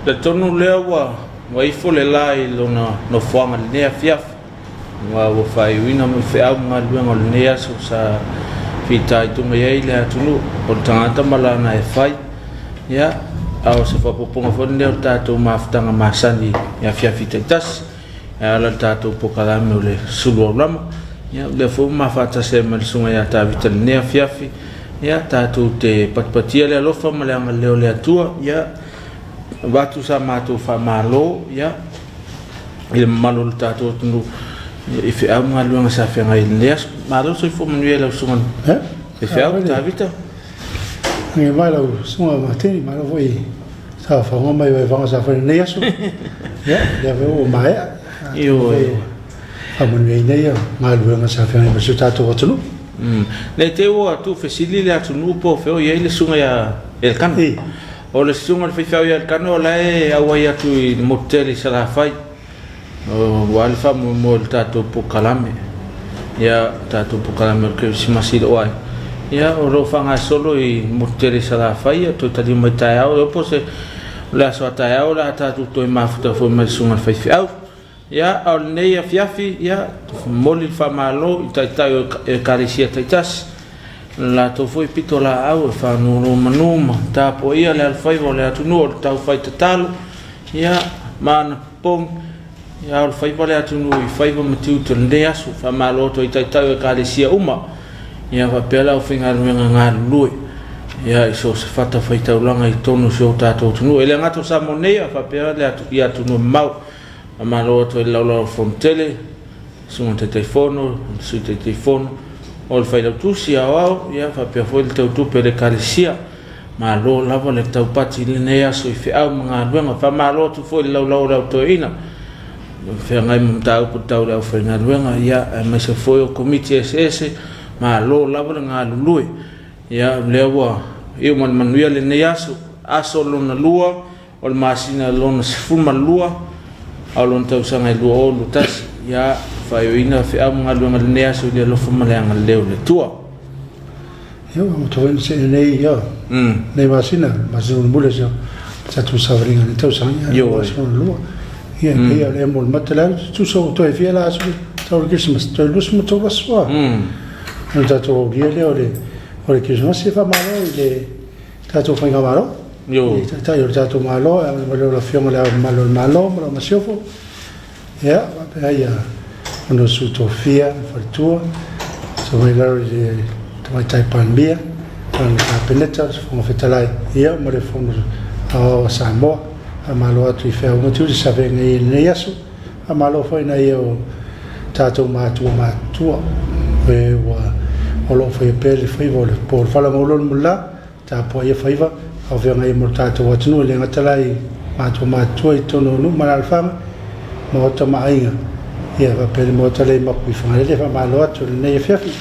le tonu lea wa ifo le lai lona no fuanga le nea fiaf wa fai wina mo fe au nga luenga le nea so sa fitai tunga yei le atunu o tangata mala na e fai ya au se fa poponga fonde o tato maftanga masani ya fiafita tas ya la tato pokalame o le sulu lama ya le fo mafata se mal sunga ya ta vital nea fiafi ya tato te patpatia le lofa malanga leo le atua ya watu sa mato fa malo ya il malo tato tunu ife au ngaluanga sa fe ngai leas malo so fo manuela sunga ife au ta vita ngai mai lo sunga mateni malo voi sa fa ngoma mai vai sa fa leas ya ya ve o mai io manuela nei ngaluanga sa fe ngai so tato tunu le te o tu fesili le tunu po fe o ye le sunga ya el kan o le sunga fe fa ya el kan o la e awai atu i motel sala fai o alfa mo tato po kalame ya tato po kalame ke simasi do ai ya o ro fanga solo i motel sala fai to tadi mai tai o po se la so tai o la tato to ma futa fo me sunga fe au ya o nei fiafi ya moli fa malo tai e karisia taitas la to foi pitola au fa no manuma ta po ia le alfai vo le atunu tau fai tatalo ya man pong ya o fai vale atunu i fai vo matiu to le asu fa malo to tai e karisia uma ya va pela o finga nga lui ya iso se fata fai tau langa i tonu so tato tunu ele ngato sa monea fa pela le atunu mau amalo to il lavoro frontele su un telefono su telefono o il fai la tusi au ya fa per foi il teu tu per calesia ma lo lavo le tau pati le nea so i au mga luenga fa malo tu foi il lavoro to ina fe ngai mtau pu tau le fa nga luenga ya ma se foi o comité SS ma lo lavo nga lui ya lewa io man manuia le nea so aso lo na lua o masina lo na fuma lua alon tau sanga lu o lutas ya faioina fe am ngalu ngal nea so le lo fuma le ngal leo le tua yo mo to en se nei yo nei masina mule so sa tu savringa ni tau sanga yo so lu ya ya le mo matala tu so to e fiela so to Christmas to lus mo to waswa no ta to le o Christmas se fa malo le ta to fa malo yo ta yo ta to malo la fioma la malo ma siofo ya ya quando su tofia fartua so vai la to mai tai panbia con la peneta come fetalai ya mo le fondo a Samoa a malo tu fe o tu sa venga ne yaso a malo foi na io tato ma tu e wa o lo foi per foi vol por fala mo lo mulla ta poi faiva o venga mo tato wa tu le ngatalai ma tu i tono no mal fam mo to mai ya va per mo tale ma qui fa le fa malo tu ne fiafi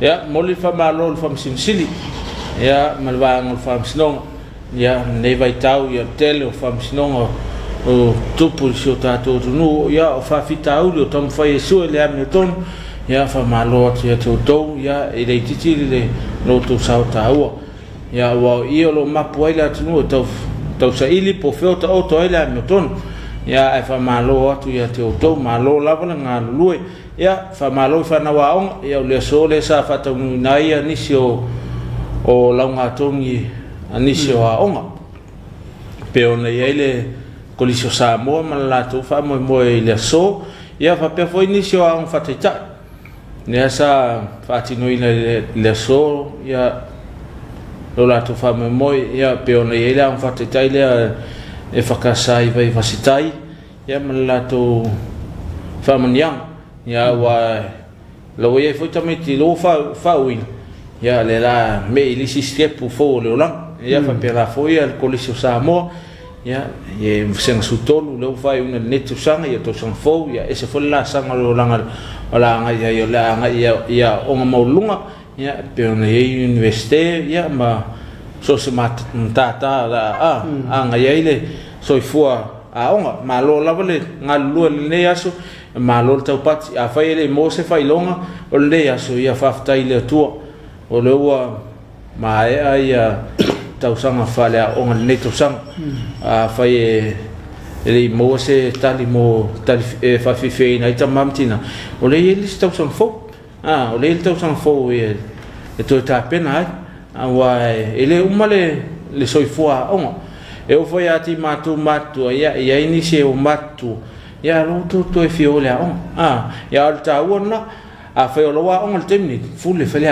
ya moli fa malo fam simsili ya malvang fam snong ya ne vai tau ya tele fam snong o tupu si o tato no ya o fa fitau o tom fai su le am ton ya fa malo ya to ya e le titi le lo to sa tau ya wa io lo mapu ila tunu tau sa ili po feo ta o to ila am ton ya fa malo atu ya to malo la bana ngalui ya fa malo fa na waong ya le so le sa fa ta nai anisio o launga tongi anisio a onga pe ona ile kolisio sa mo mala tu fa mo ile so ya fa pe foi inisio a un fa tita ne sa fa tino ile le so ya lo la tu fa mo ya pe ona ile un fa tita ile e fakasai vai vasitai ya mala tu fa manyang ya wa lo ye foi tamai ti lo fa win ya le la me ili step fo le lang ya fa pela foi al colisio Samoa ya ye sen sutolu lo fai un netu sanga ya to son fo ya ese fo la sanga lo lang ala nga ya yo la nga ya o maulunga ya pe na ye universite ya ma so se mat tata la nga ya ile so fua a onga ma lo la vale nga lu le aso ma lo tau pat a fai le mo se fai longa o le aso ya fa tai le tua o le wa ma ya tausanga fale a onga le tausanga a fai ele mo se tali mo tali fa fi na ita mamtina o le ele tausanga fo o le tausanga fo e to ta pena a wa ele umale le soifua onga e o foi ati matu ia inicie o matu ia lo to e fiole a ia alta ona a foi o loa on le temni full le fele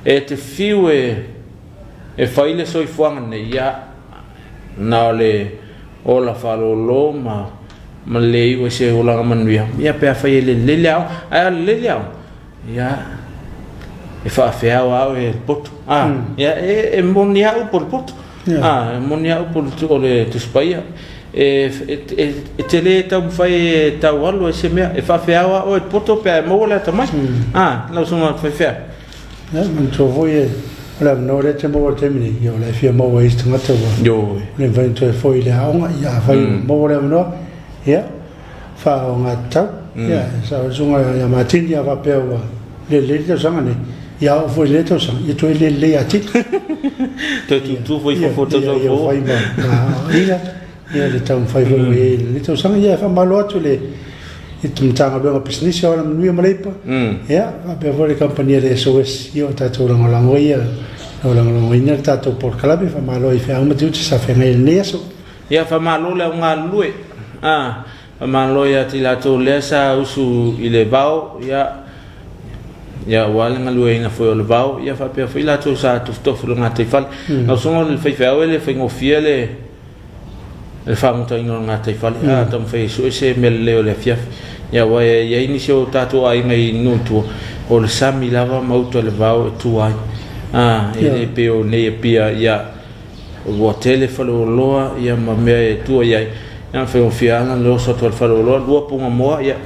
e te fiu e fai le soifua ne ia na le ola falolo ma le i se ola manuia ia pe fai le le ia e fa fea o e pot ia e monia o pot monia por le tu spaia e te le tau fai tau alu e se mea e fa feawa o e poto pe mo la tamai la suma fai fea man to voi la no le te mo te mini yo le fia mo e stu ngata wa yo le vento foi le aonga ia fai mo le no ia fa o ngata ia sa suma ya matin ya va pe wa le te sanga ne ia o foi le to sanga ia to le ati tu foi foto do vo ia le tau fai foi le tau sanga ia fa malo atu le e tu tanga be business ora nui malepa ia va pe vole compagnia de SOS io tato la ngoia la ngoina tato por calabe fa malo i fa uma tu sa fa ngai neso ia fa malo le nga lue fa malo ia ti la to le sa usu i le bao ia wale nga lue ina foi o le bao ia fa pe foi la to sa to nga te fal no songo le fai fa ele fai ngofia le fa mo tai nga te fal tam fai so se mele o le fiaf ia wa ia inicio tato ai ngai nutu o le sami lava mauto le bao tu ai ele pe o ne pia ia o telefalo loa ia ma me tu ia fa o fiana lo so to falo lo do punga mo ia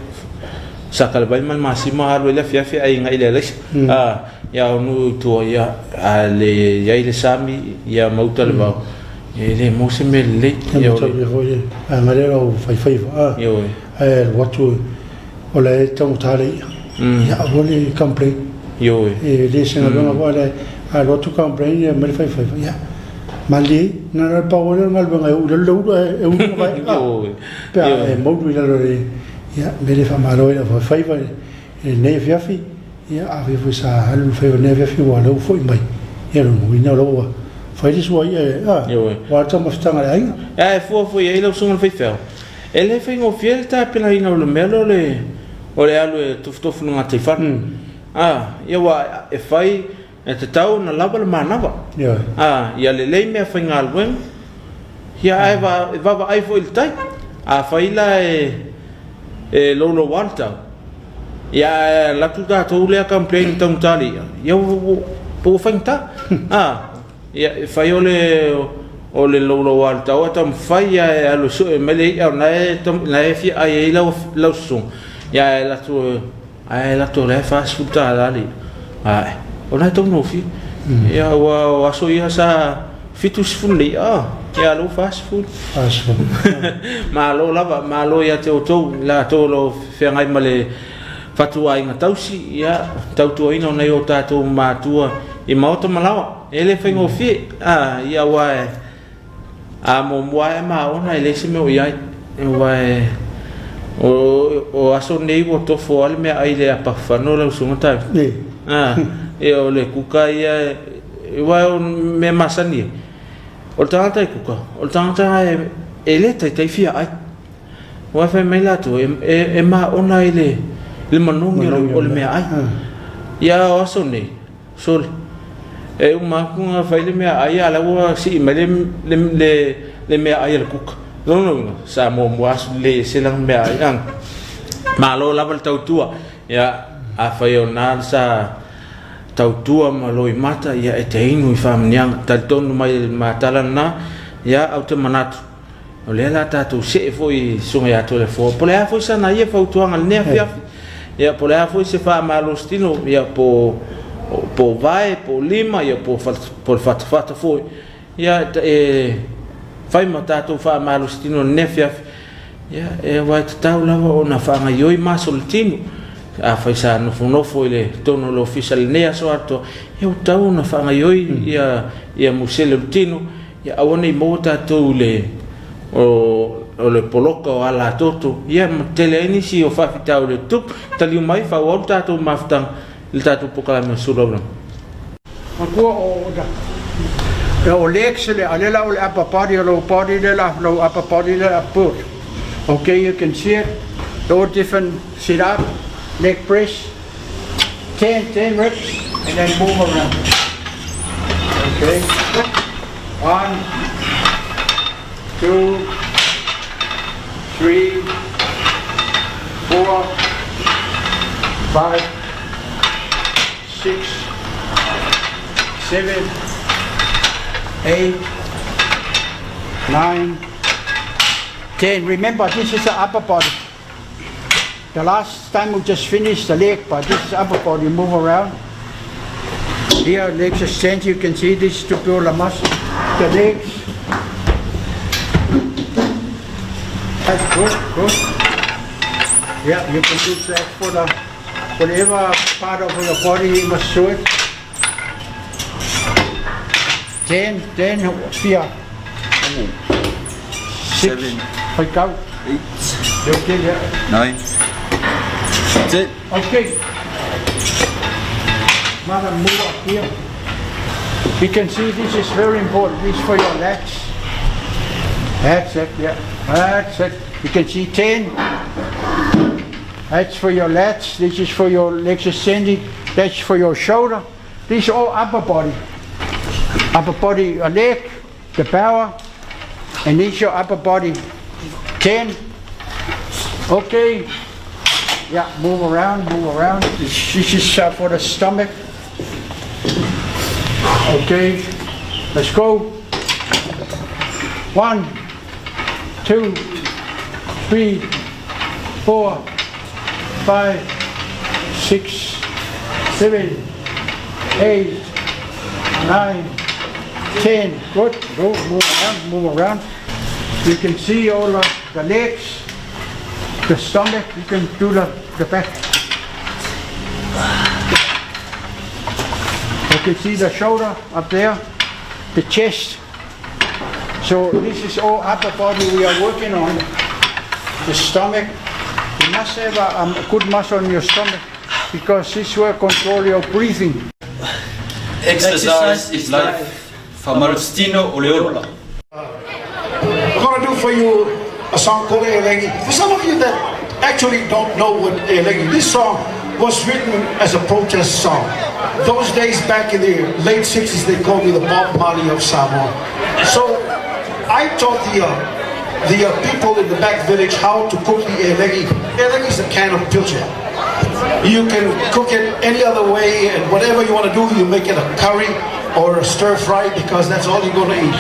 sakal vai mal masima alo le fiaf ai ngai le ia no tu ia ale ia le sami ia mauto le bao ele mo se mele ia o ngare o fai yo watu o le tau tare ia vole complain yo le se na vole a lo tu complain ia me fai ia mali na pa o le ngal benga u le e u vai pe e mo du le ia me le fa malo ia fai ne fiafi ia a vi sa halu fai ne fiafi wa lo foi mai ia no ina lo fai diso ia wa ta mastanga ai fu ia lo sunga fai fel ele fai ngo fiel ta pela ina o melo le o le alu e tuftofu nga te fan ia wa e fai e te tau na lava le manava ia le lei mea fai ngā lueng ia e vava ai fo il tai fai la e lolo walta ia la tu ta tu le campaign tong tali ia po fai ta ia e fai o le lolo walta o tam fai ia alu so e mele ia na e fi ai la so ia la tu le fast food ta ali ona tong no fi ia wa so ia sa fitus fulli ia lo fast food malo ia te to la to lo fe ngai male fatua inga tausi ia tautu ina nei o tato matua i mauta malawa ele fe ngo fi ia wa mo ma ona ele se me o ia wa o aso nei o to fo al me ai le pa fano la sunta e o le kuka ia wa me masani o tanga kuka o tanga ele tai fia ai wa fa me la to e ma ona ile le manungi o le me ai ia o aso nei sol e uma kunga fa ile me ai ala wa si me le me ai le kuka no sa mo as le selang me ai malo la tau tua ia a fa yo na sa tau tua maloi mata ia e te inu i whamnianga tal tonu mai matala na ia au te manatu o le la tatu se e foi sunga ia tole fo po le a foi sana ia fautuanga le nea fiafi ia po le a foi se wha malo stino ia po vai po lima ia po fatafata foi ia fai matatu wha malo stino le nea fiafi ia e wai te tau lava o na whanga ioi maso le tino a fai sa nofo ile tono le official nea so ato e o tau na whangaioi ia musele rutino ia awane i mota tau le o le poloka o ala toto ia tele inisi o whawhitau le tuk tali mai whau au tātou mawhtang le tātou pokalame o suraura Kua o leksele alela o le upper body o lo body le la lo upper body le apurt. Okay, you can see it. All different sit up, leg press, 10 reps, and then move around. Okay, 1, 2, 3, 4, 5, 6, 7, 8, 9, 10. Remember, this is the upper body. The last time we just finished the leg, but this is upper body. Move around. Here, legs extend. You can see this to build the muscle. The legs. That's good. Yeah, you can do that for the whatever part of your body you must do it. 10, here. 6, 5, 8. Okay, yeah. 9. That's it. Okay. Madam, move up here. You can see this is very important. This is for your legs. That's it, yeah. That's it. You can see 10. That's for your legs. This is for your legs ascending. That's for your shoulder. This is all upper body. Upper body, a leg, the power, and this is your upper body. 10. Okay. Yeah, move around. This is for the stomach. Okay. Let's go. 1, 2, 3, 4, 5, 6, 7, 8, 9, 10. Good. Go. Move around. You can see all the legs, the stomach. You can do the back. You can see the shoulder up there, the chest. So this is all upper body we are working on. The stomach. You must have a good muscle in your stomach because this will control your breathing. Exercise is life. Famarustino Oleola. I'm going to do for you a song called Elengi. For some of you that actually don't know what Elengi, this song was written as a protest song. Those days back in the late 60s, they called me the Bob Marley of Samoa. So I taught the people in the back village how to cook the Elengi. Elengi is a can of pilchard. You can cook it any other way, and whatever you want to do, you make it a curry or a stir fry because that's all you're going to eat.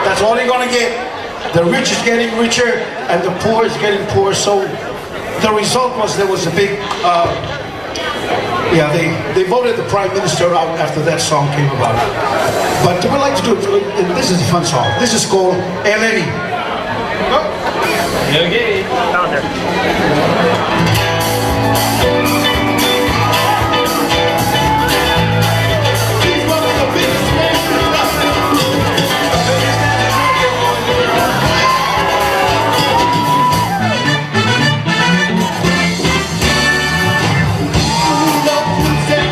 That's all you're going to get. The rich is getting richer and the poor is getting poor. So the result was there was a big, they voted the prime minister out after that song came about. But we like to do it, and this is a fun song. This is called Eleni. Okay, down there. Tell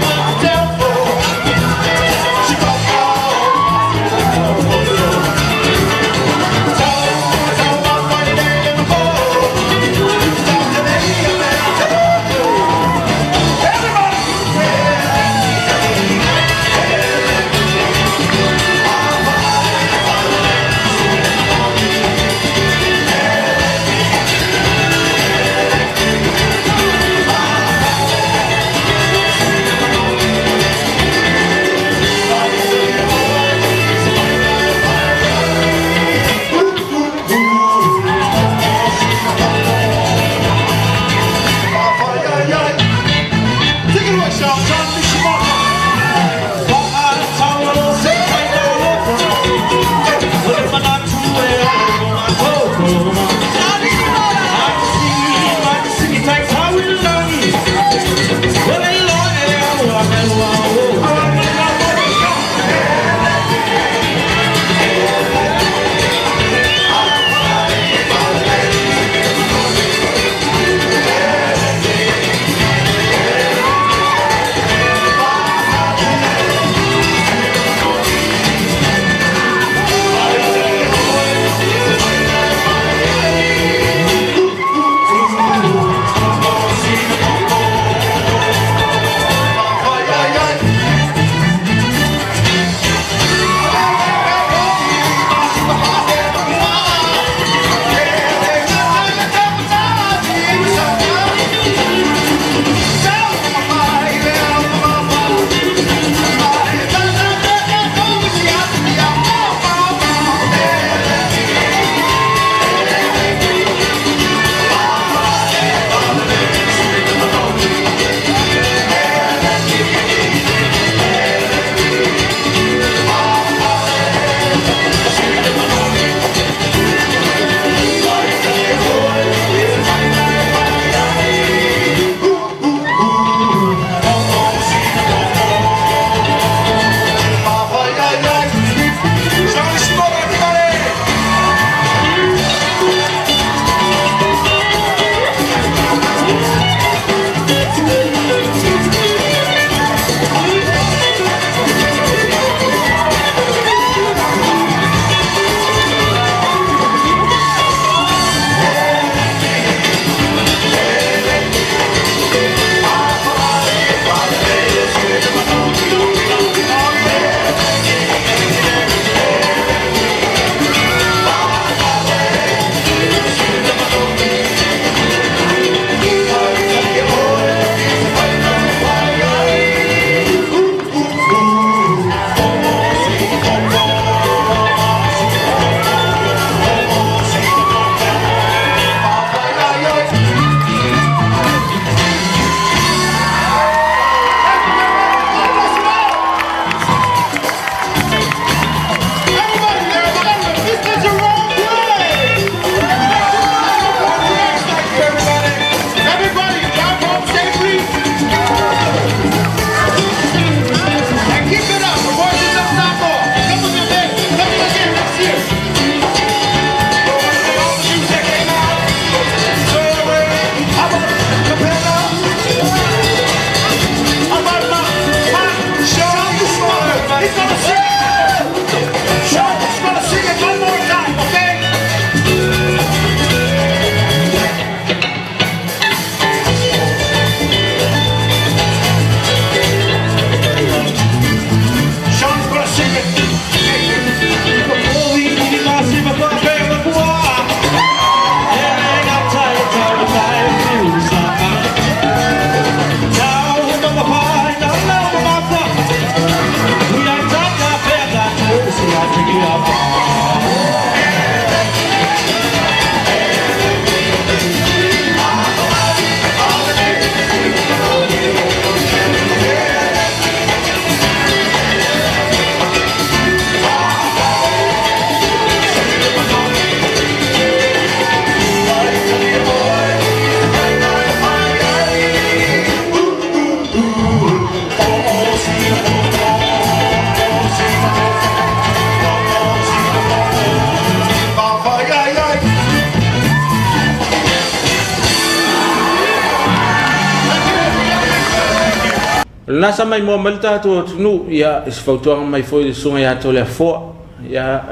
nasa mai mo malta to tunu ya isfautuanga mai foi sunga ya to le fo ya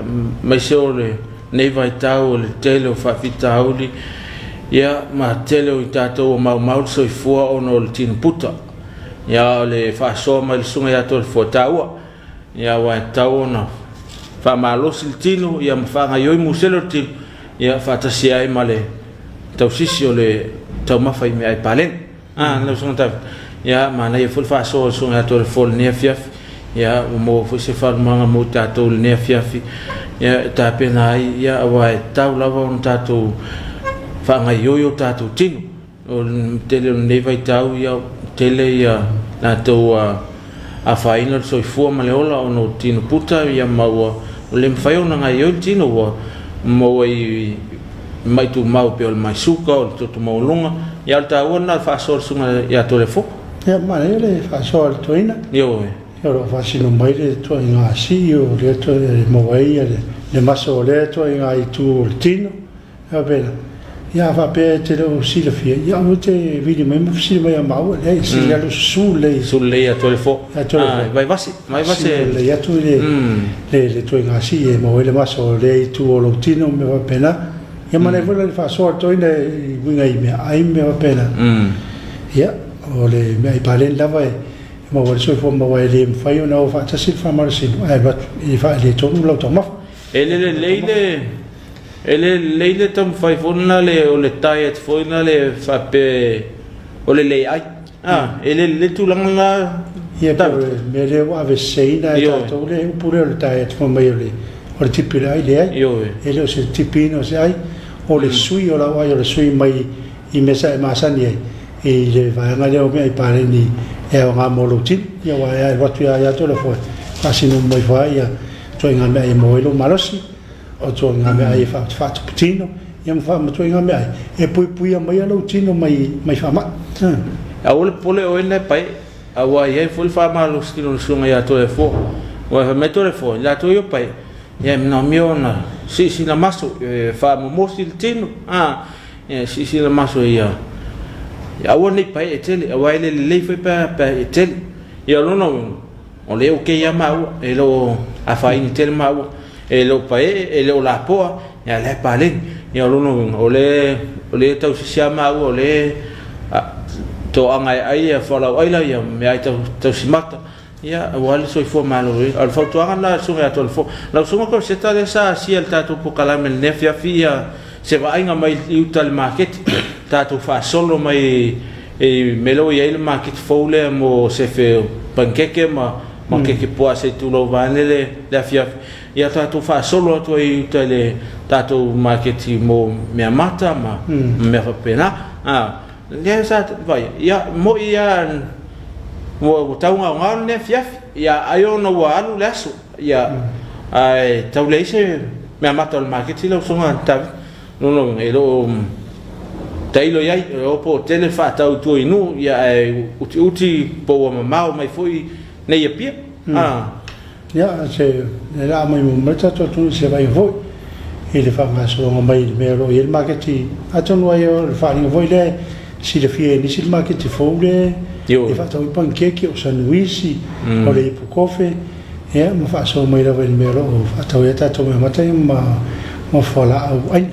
mai se ole nei vai tau le tele fa fita auli ya ma tele o tato ma so i fo ono le tin puta ya le fa so mai sunga ya to le fo tau ya wa tau no fa malo sil tino ya fa nga yo muselo tin ya fa ta si ai male tau sisi ole tau ma fa mi ai palen no sunga ta ya mana ia fulfa so sunga to fol ne fiaf ya mo fo se fa manga mo tato ne fiaf ya ta pena ya wa tau la von tato fa nga yo tato tino o tele ne vai tau ya tele ya na to a faina so fu ma le ola no tino puta ya ma o le mfai ona nga yo tino mo i mai tu mau pe o mai suka o to mo longa ya ta ona fa so sunga ya to le fo ya ma le fa so toina yo lo fa sino mai le to inga si o le to mo vai le maso le to inga I tu tino ya bella ya fa pe te lo si le fie ya o te vidi mai mo si mai ma o le si ya lo sulle ya to le fo vai vasi le ya tu le to inga si e mo le maso le tu o lo tino me va pena ya ma le vola le fa so toina winga I me ai me va pena ya o le mai palen lava ma wa so fo ma wa le fai ona o fa ta sil fa mar sil ai ba I fa le to lo to ma ele tam fai fona le o le taiet fona le fa pe o le ai ele tu langa ia me le wa ve seina ta to le pure le taiet fo mai le o tipi ai le ele o se tipino se ai o le sui o la wa le sui mai I mesa ma sani e le va nga le o me pare ni e o nga molutin ia wa ia wa tu ia to le fo asino mai fa ia to nga me mo lo malosi o to nga me ai fa putino ia fa mo to nga me ai e pui mai lo tino mai fa ma a ole pole o ene pai a wa ia ful fa ma lo stilo sunga ia to le fo wa me to le fo la to io pai ia no miona si la maso fa mo sil tino si la maso ia ya woni pai e tele wa le foi pa e tele ya no o le o ke ya ma e lo a fa in tele ma e lo pai e lo la po ya le pale ya no o le tau si ma o le to anga ai e fa la ai la ya me ai tau si mata ya wa le so fo malo al fa to anga la so ya to fo la so ko se ta de sa si el tatu po kala mel nefia fia se va inga mai utal market tatu fa solo mai e melo ia il market fole mo se fe pancake ma keke po se tu lo vanele la fia ia tatu fa solo to utal tatu market mo me mata ma me fa pena le sa vai ia mo ia mo tau nga ne fia ia ayo no walu laso ia ai tau leise me mata el market lo songa ta no elo tailo ia o po tele fa tau tu inu ia uti po ma mai foi nei ia pia ia se la mai mo meta tu se vai voi ele fa ma so mai me ro il market atonu ai fa ni voi le si le fie ni sil market fole e fa tau pancake o sanduici o le po cofe ia mo fa so mai la vai me ro fa tau eta to me mata ma fola au ai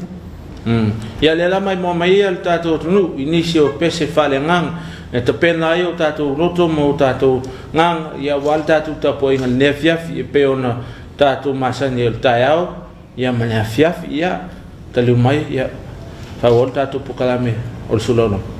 ia le la mai mo mai al tato tunu inicio pese fale ngang e te pena ai o tato roto mo tato ngang ia wal tato tapo inga nefia e peona tato masani el taiao ia mania fiaf ia talu mai ia fa wal tato pukalame ol sulono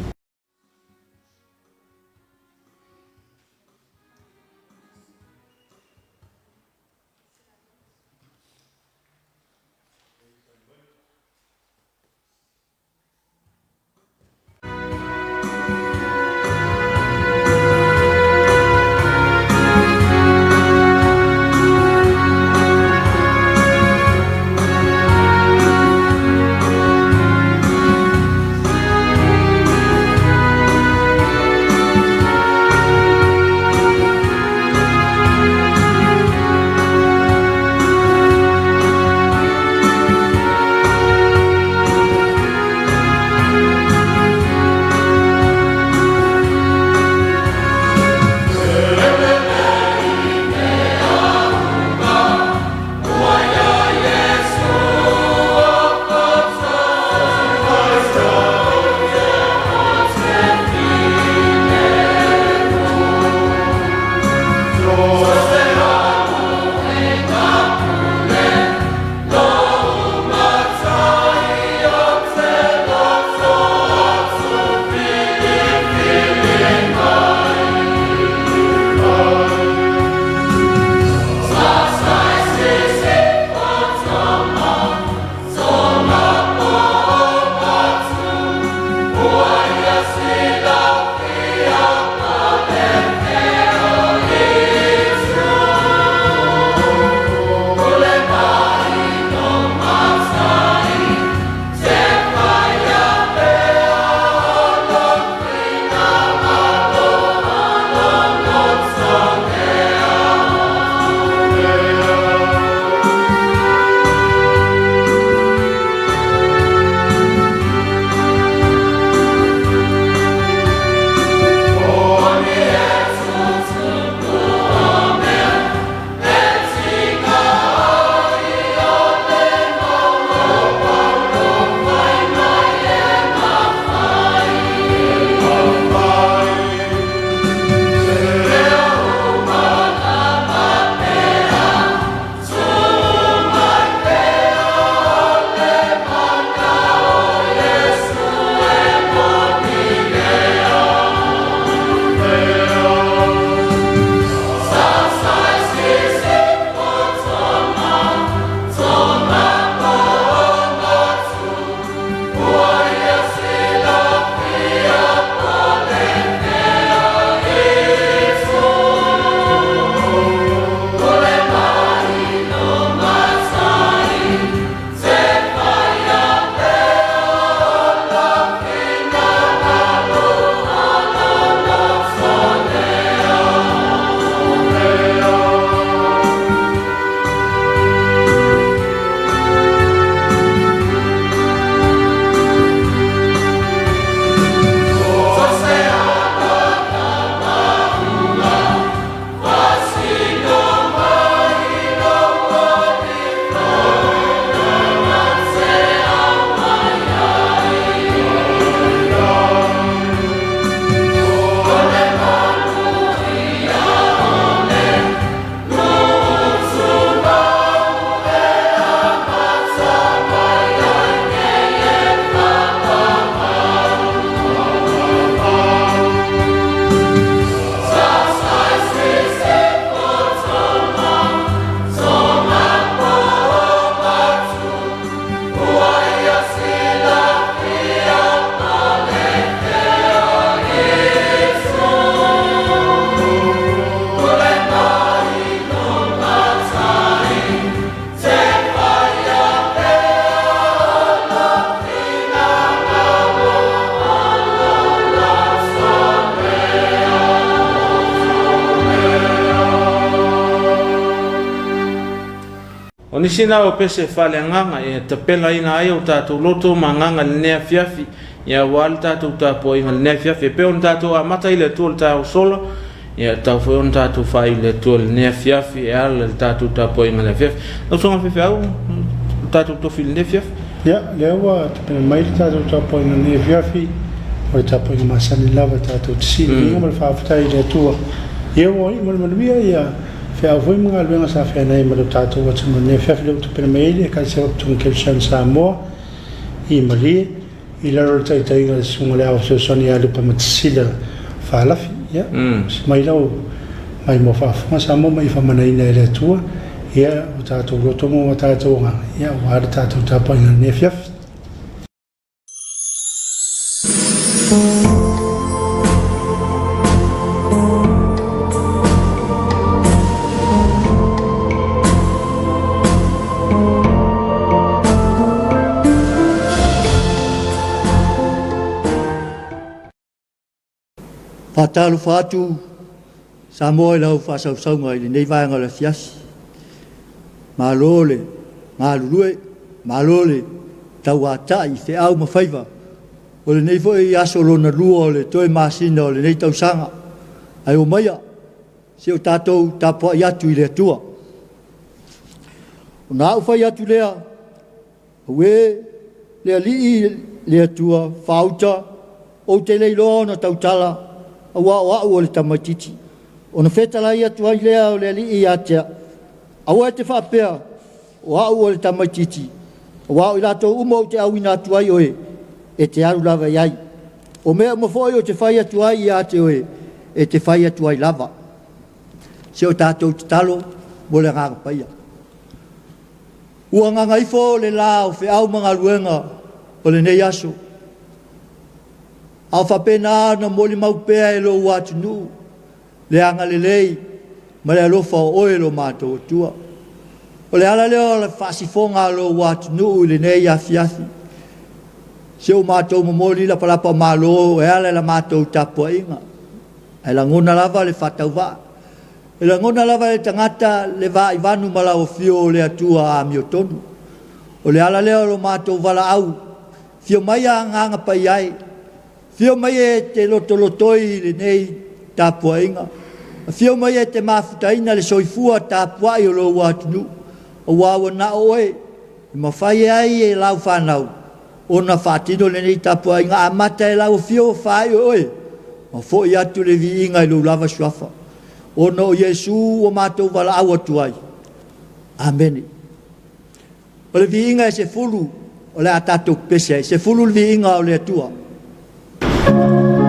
ni sina o pese fale nganga e tapela ina ai o tatou loto manganga le nea fiafi ia wal tatou tapo inga le nea fiafi pe on tatou amata ile tol tau solo ia tau foi on tatou fa ile tol nea fiafi e al tatou tapo inga le fiafi no songa fiafi au tatou to fil nea fiafi ia lewa tapena mai tatou tapo inga le nea fiafi o tapo inga masani lava tatou tisini inga mal faafetai le tua ia o i mal manuia ia fea foi mga luenga sa fea nei ma le tatou atu ma ne fea fia tapena mai le kai se optu Kepsian Samoa i mali i laro tai inga le sunga le au se soni alu pa matisila faalafi ia mai lau mai mo faafunga Samoa mai famana ina ele tua ia o tatou loto mo o tatou nga ia o ada tatou tapo inga ne fea Patalu fatu Samoa lau fasausaunga i nei vaenga le fiasi. Malole, malulue, malole, tau atai, fe au mawhaiva. O le nei fo i aso lona lua o le toe masina o le nei tausanga. Ai o maia, se o tātou tāpua i atu i le atua. O nā uwhai atu lea, ue lea lii le atua, whauta, o te leilo na tautala, awa o le tamaititi. Ona whetala ia tuai lea o le li i atea. Awa te whapea o le tamaititi. Awa o i lato uma o te awina tuai oe e te aru lava iai. O mea mawhoi o te whai atuai i ate oe e te whai atuai lava. Se o tātou te talo mo le ngāga paia. Ua nganga ifo le la o whi au mga luenga o le nei aso. Au whapena na moli maupea e lo watu nu. Le anga le lei, ma le alofa o oe lo mātou tua. O le ala leo le whasifonga lo watu nu le nei a fiafi. Se o mātou mamoli la palapa malo e ala la mātou tapua inga. E la ngona lava le whatau wā. E la ngona lava le tangata le wā i vanu mala o fio le atua a miotonu. O le ala leo lo mātou wala au. Fio mai a nganga pai ai. Fio mai e te lotolotoi le nei tāpua inga. Fio mai e te mawhutaina le soifua tāpua i o lo watunu. O wawa na oe, i mawhai ai e lau whanau. O na whatino le nei tāpua inga, a mata e lau fio whai oe. Ma fo i atu le vi inga i lo lava suafa. O na o Yesu o mātou wala au atu ai. Amene. O le vi inga e se fulu, o le atatou pese, se fulu le vi inga o le atua. Oh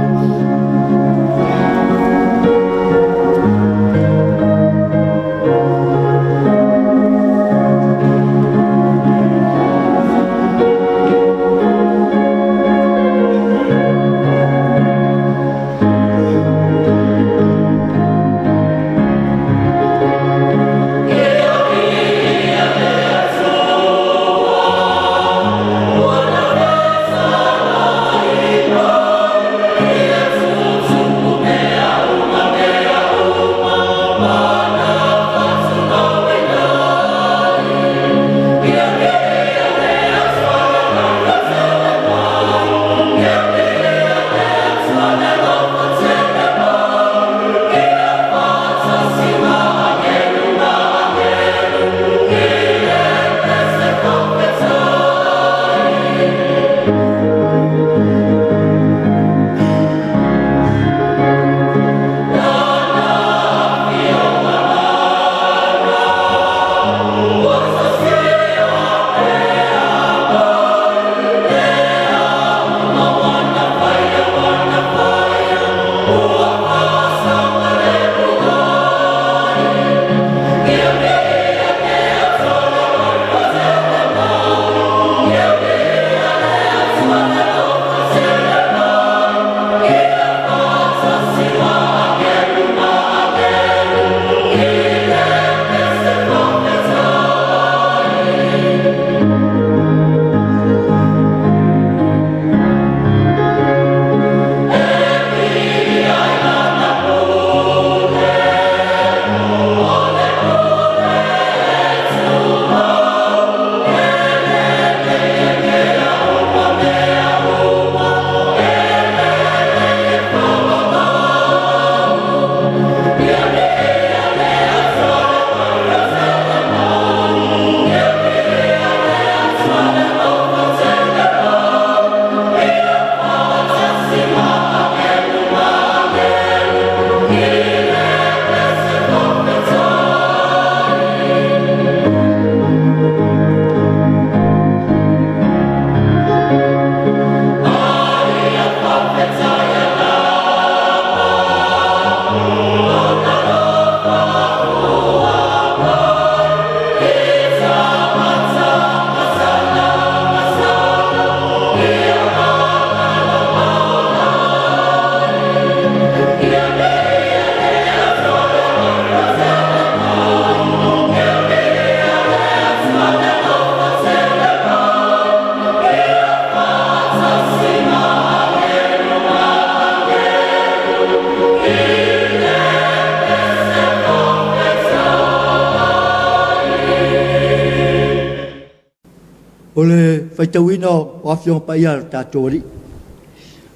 faitauina o afionga paia tātou ali.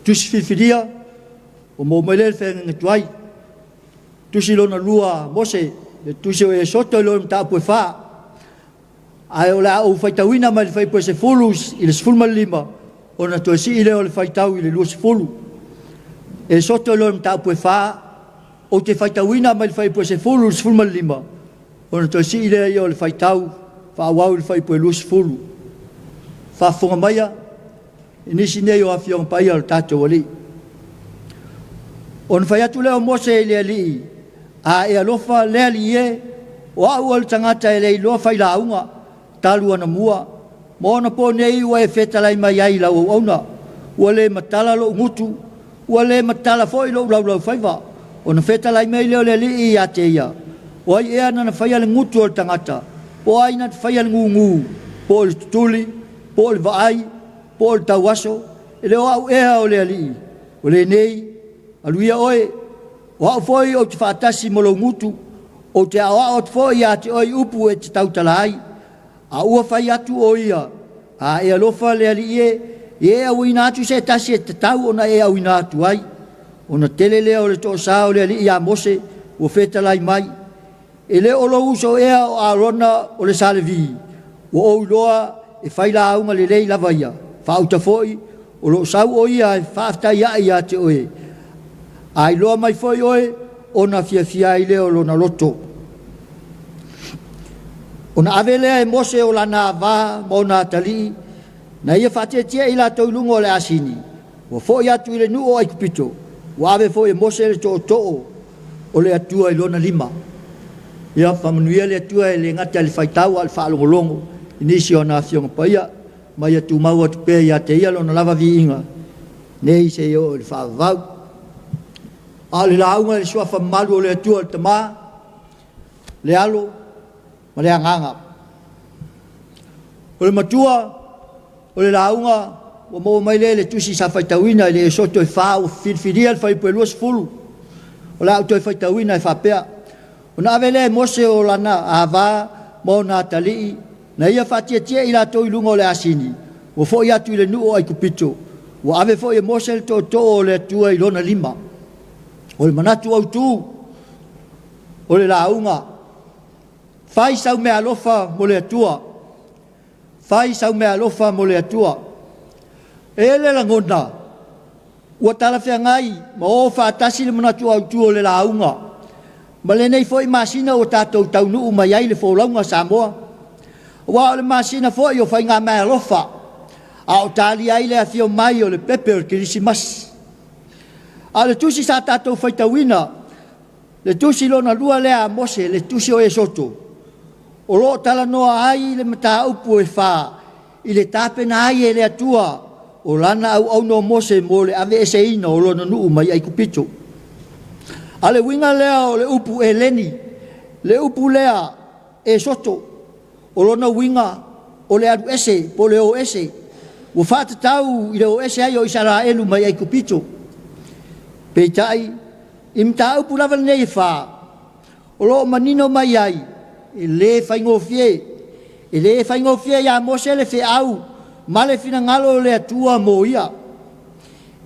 Tusi whiwhiria, o mō maile whenga tuai. Tusi lona lua mose, tusi o e soto lona tāpu e whaa. Ai o la o faitauina mai le whaipo se fulu i le sifulma lima, o na to si i le o le faitau i le lua sifulu. E soto lona tāpu e whaa, o te faitauina mai le whaipo se fulu i le sifulma lima, o na to si i le o le faitau, whaawau i le whaipo e lua sifulu. Whaafonga maia, inisi nei o awhionga paia o tātou ali. O na whai atu leo mose e lea li, a e alofa lea li e, o au al tangata e lei loa whai launga, talu ana mua, mo ona po nei ua e whetalai mai ai lau au auna, ua le matala lo ngutu, ua le matala foi lo lau whaiva, o na whetalai mai leo lea li i a te ia, o ai ea na whai ale ngutu o tangata, o ai na whai ale ngu, po le tutuli, po le vaai, po le tauaso, e leo au ea o lea li, o le nei, aluia oe, o au foi o te whaatasi mo lo ngutu, o te awa o te foi a te oi upu e te tautalai, a ua whai atu o ia, a e alofa lea li e au ina atu se tasi e te tau o na e au ina atu ai, o na tele lea o le to sao lea li a mose, o whetalai mai, e le o lo uso ea o a rona o le salevi, o o iloa e whai la aunga le lei lava ia, whauta foi, o lo sau o ia e whaafta ia ia te oe, ai loa mai foi oe, o na fia i leo lo na loto. O na avelea e mose o la na vā, mo na tali, na ia whatetia i la taulunga o le asini, o foi atu i le nu o ai kupito, o ave foi e mose le to o le atua i lona lima. Ia whamanuia le atua e le ngata le whaitau al whaalongolongo, inisi o na fionga paia, mai atu mau atu pēr ia te ia lona lava vi inga, nei se o le whaavau. A le launga le sua whamalu o le atua le tamā, le alo, ma le anganga. O le matua, o le launga, o mo mai le tusi sa whaitauina, le soto e wha o whiriwhiria le whaipu e luas fulu. O le auto e whaitauina e whapea. O na avele e mose o lana a wā, mo na talii, na ia whatia i la tau ilunga o le asini, o fo i atu i le nu o ai kupito, o ave fo i mose le to o le atua i lona lima. O le manatu au tū, o le launga, whai sau mea alofa mo le atua, whai sau mea alofa mo le atua, e le langona, ua tala whea ngai, ma o whaatasi le manatu au tū o le launga, ma le nei fo i masina o tātou tau nuu mai ai le fōlaunga Samoa, wa o le masina fo i o whai ngā mea alofa, a o tali ai le athio mai o le pepe o le kirisimas. A le tusi sa tātou whaitawina, le tusi lona lua lea mose, le tusi o e soto. O lo tala noa ai le mata upu e wha, i le tāpena ai e le atua, o lana au no mose mo le ave ese ina o lona nuu mai ai kupito. A le winga lea o le upu e leni, le upu lea e soto, o lona winga o le adu ese, po le o ese, o whātatau i le o ese ai o Israelu mai ai kupito. Peitai, imta upu lava nei wha, o lo manino mai ai, e le whaingofie ia mose le whi au, ma le whina ngalo le atua mo ia.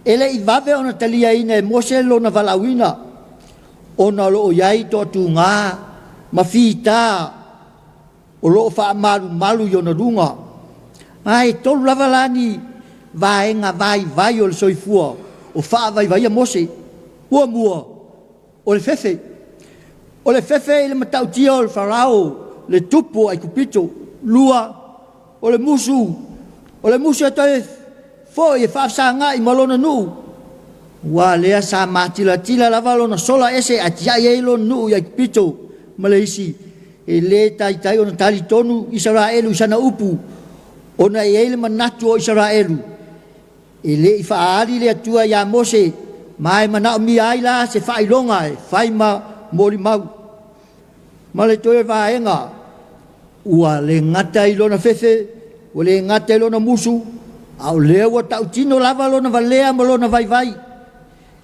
E le i vave ona talia ina e mose lo na valawina, ona lo o iai to atu ngā, ma whita, o lo wha malu i ona runga. Ai, tolu lava lani, vaenga vai o le soifua, o wha vai a mose, ua mua, o le fefe. O le fefe i le matautia o le farao, le tupu ai kupito, lua, o le musu e toi fo i whaafsanga i malona nuu. Wa lea sa matila lava lona sola ese atia i eilo nuu i ai kupito, Malaysi, e le tai o na tali tonu Israelu i sana upu, o na i eile manatu o Israelu. E le i whaari le atua ia mose, mai mana o mi ai la se whai longa e, whai ma mori mau. Ma le toe vaenga, ua le ngata i lona fefe, o le ngata i lona musu, au lea ua tau tino lava lona valea ma lona vai.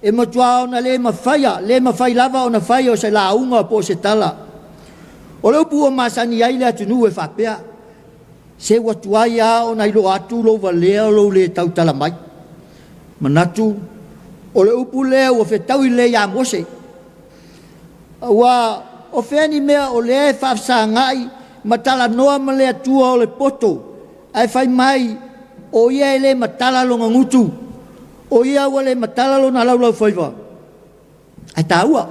E matua ona le mawhai lava ona whai o se launga po se tala. O le upu o masani ai le atunu e whapea, se watuai a o nai lo atu lo valea lo le tau tala mai manatu o le upu lea ua whetau i le ia Mose wa o wheni mea o le whafsa ngai matala noa ma le atua o le poto ai whai mai o ia e le matala lo ngutu o ia ua le matala lo na laulau whaiva ai taua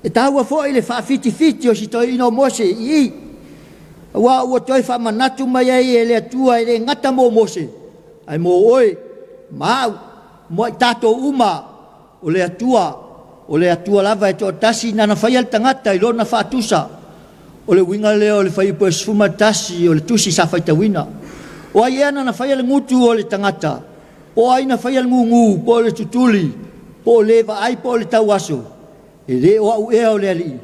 e taua fo i le whaafiti-fiti o si toi ino Mose i wa ua toi whamanatu mai ai e le atua e le ngata mo Mose ai mo oe mau mo tato uma o le atua lava e to tasi na na fai al tangata i lona fatusa o le winga leo le fai po sfuma tasi o le tusi sa fai tawina o ai ana na fai al ngutu o le tangata o ai na fai al ngungu po le tutuli po le va ai po le tawaso e le o e le ali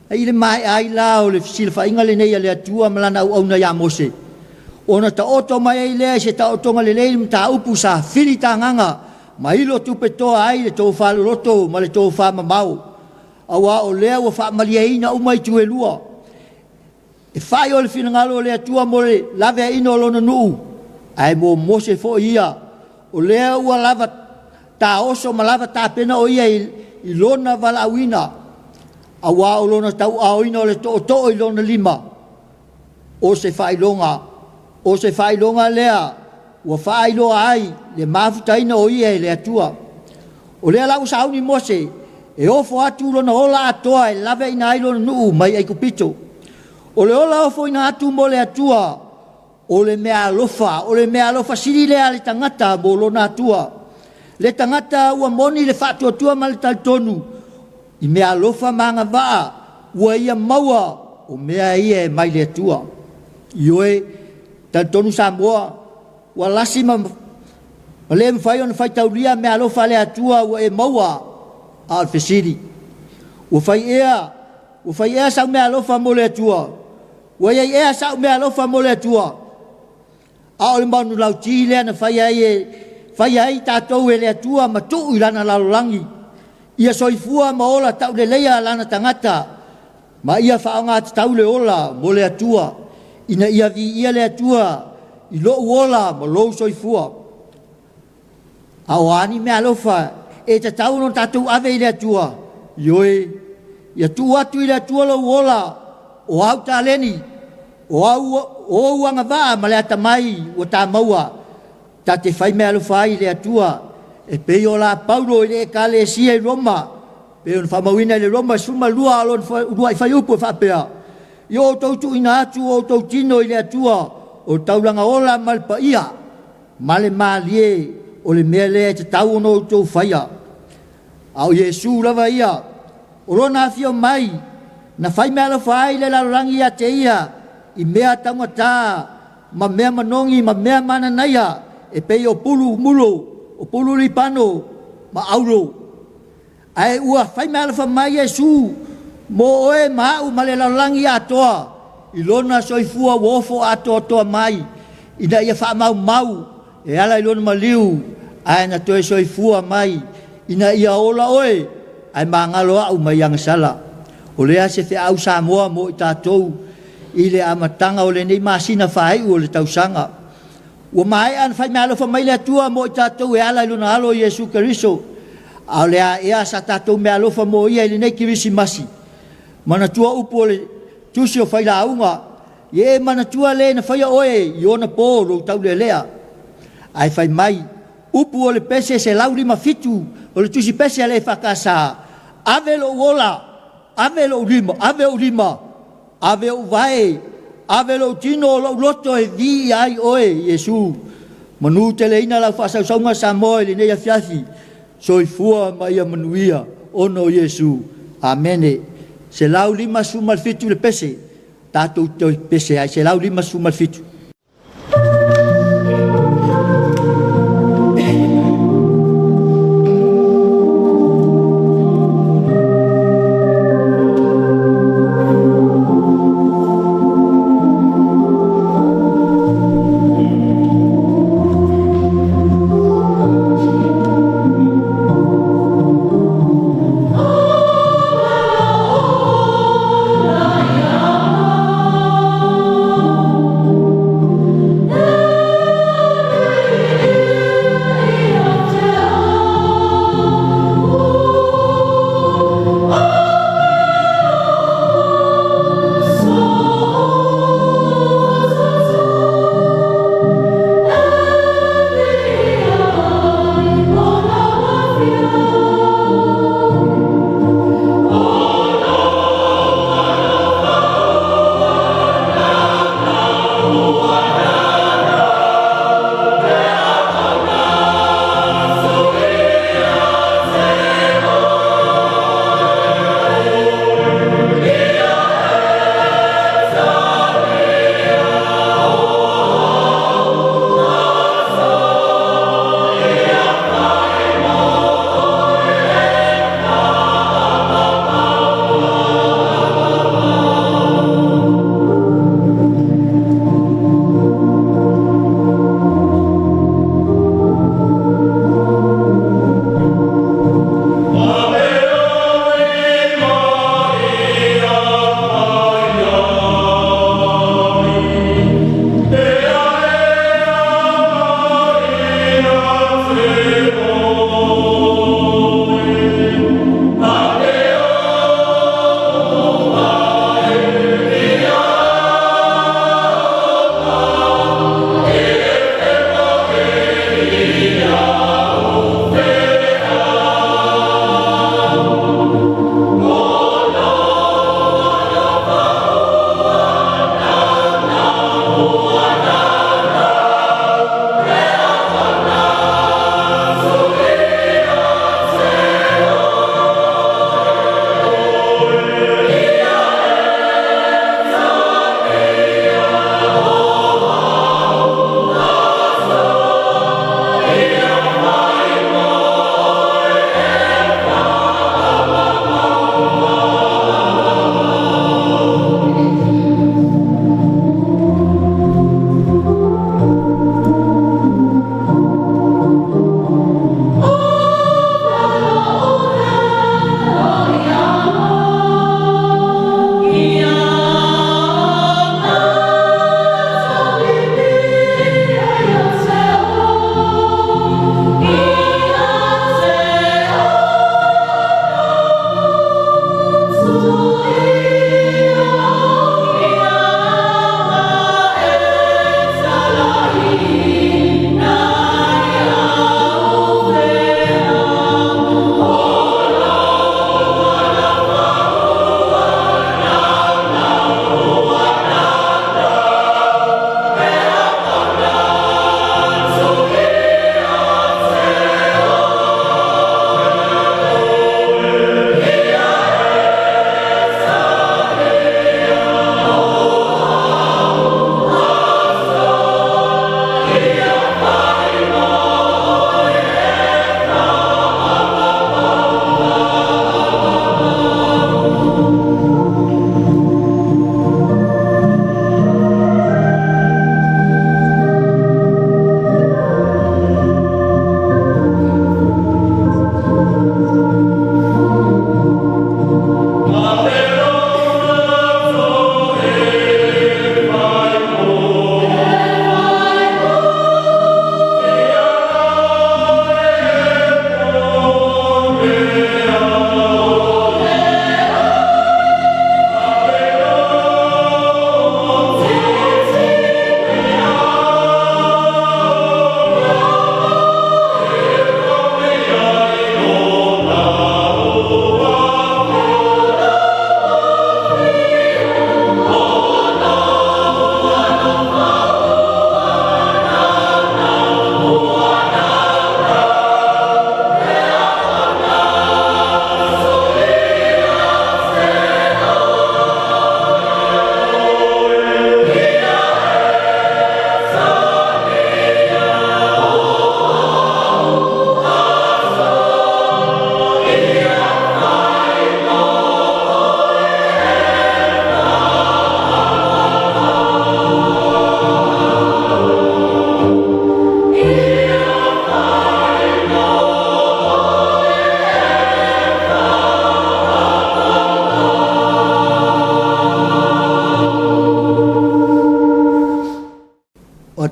ai le mai ai la o le fsil fai ngale nei le atua malana au na ya Mose ona ta oto mai le se ta oto ngale le ta upu sa fili ta nganga mai lo tu peto ai le to fa loto ma le to fa mau awa o le o fa malia ina o mai tu elua e fai o le fina ngalo le tua mo le lave ino lo nu ai mo Mose fo ia o le o lava ta oso ma lava ta pena o ia i lona vala wina awa o lona tau a ino le to i lona lima o se fai longa lea ua whaailoa ai le mafutaina o ia e le atua. O lea lau sauni Mose e ofo atu lona ola atoa e lave ina ai lona nuu mai ai kupito. O le ola ofo ina atu mo le atua o le mea alofa siri lea le tangata mo lona atua. Le tangata ua moni le fatu atua ma le taltonu i mea alofa manga waa ua ia maua o mea ia e mai le atua. Ioe taltonu Samoa wa lasima le mfai on fai taulia me alo fale atua wa e maua al fesiri wa fai ea sa me alo fa mole atua wa ea sa me alo fa mole atua a o manu lau tile na fai ai tatou ele atua ma tu ilana lalolangi ia soifua ma ola tau le leia lana tangata ma ia fa nga tau le ola mole atua ina ia vi ia le atua i lo uola ma lo soifua. Awani me alofa e te tau no tatu ave i le atua. Ioe, ia tu atu i le atua lo uola o au ta leni o uanga vaa ma le atamai o ta maua ta te fai me alofa i le atua e pei o la Paulo i le kale sia i Roma pe on famawina i le Roma suma lua alon lua i fai upo whapea. Io tautu ina atu o tau tino i le atua o taulanga ola malpa ia male malie o le mea lea te tau no tau whaia au Yesu lava ia o lona afio mai na whai mea la whai le larangi a te ia i mea tangata ma mea manongi ma mea mananaia e pei o pulu mulo o pulu lipano ma auro ai ua whai mea la whai Yesu mo oe mau ma le larangi a toa ilona soifua wofo ato toa mai ina ia fa mau e ala ilona maliu ai na toe soifua mai ina ia ola oe ai mangalo au mai yang sala o le ase fe au Samoa mo i tatou i le amatanga o le nei masina fai o le tausanga o mai an fai malo fa mai le tua mo i tatou e ala ilona alo Yesu Keriso au le a sa tatou me alo fa mo ia le nei Kirisimasi mana tua upo le tusi o fai launga ye mana tua le na fai oe iona po lo tau le lea ai fai mai upu o le pese se lauri ma fitu o le tusi pese le fakasa ave lo wola ave lo lima ave o vai ave lo tino lo loto e vi ai oe Yesu manu te le ina la fasa saunga Samoa le nei afiafi soifua mai a manuia ono Yesu amene se lau lima sumal fitu le pese tatou te pese ai se lau lima sumal fitu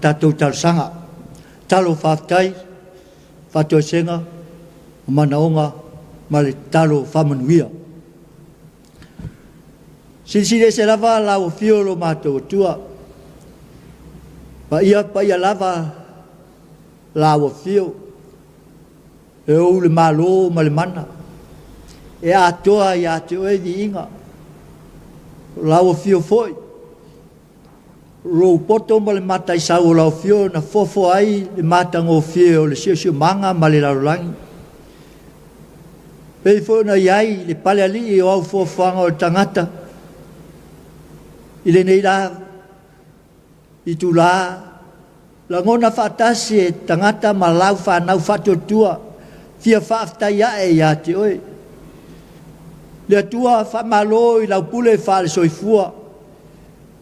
tātou talosanga. Talo whaftai, whatoe senga, manaonga, ma le talo whamanuia. Sinsire se lava lau fio lo mātou tua. Pa ia lava lau fio. E ou le malo ma le mana. E atoa i ate oe di inga. Lau fio foi. Lo poto ma le mata i sau lau fio na fofo ai le mata ngō fio le sio manga ma le laulangi. Pei foi na iai le pale ali i au fofoanga o le tangata. I le nei la, i tu la, la ngona whaatasi e tangata ma lau whanau whatotua, fia whaaftai ae ia te oe. Le atua whamalo i lau pule whaale soifua,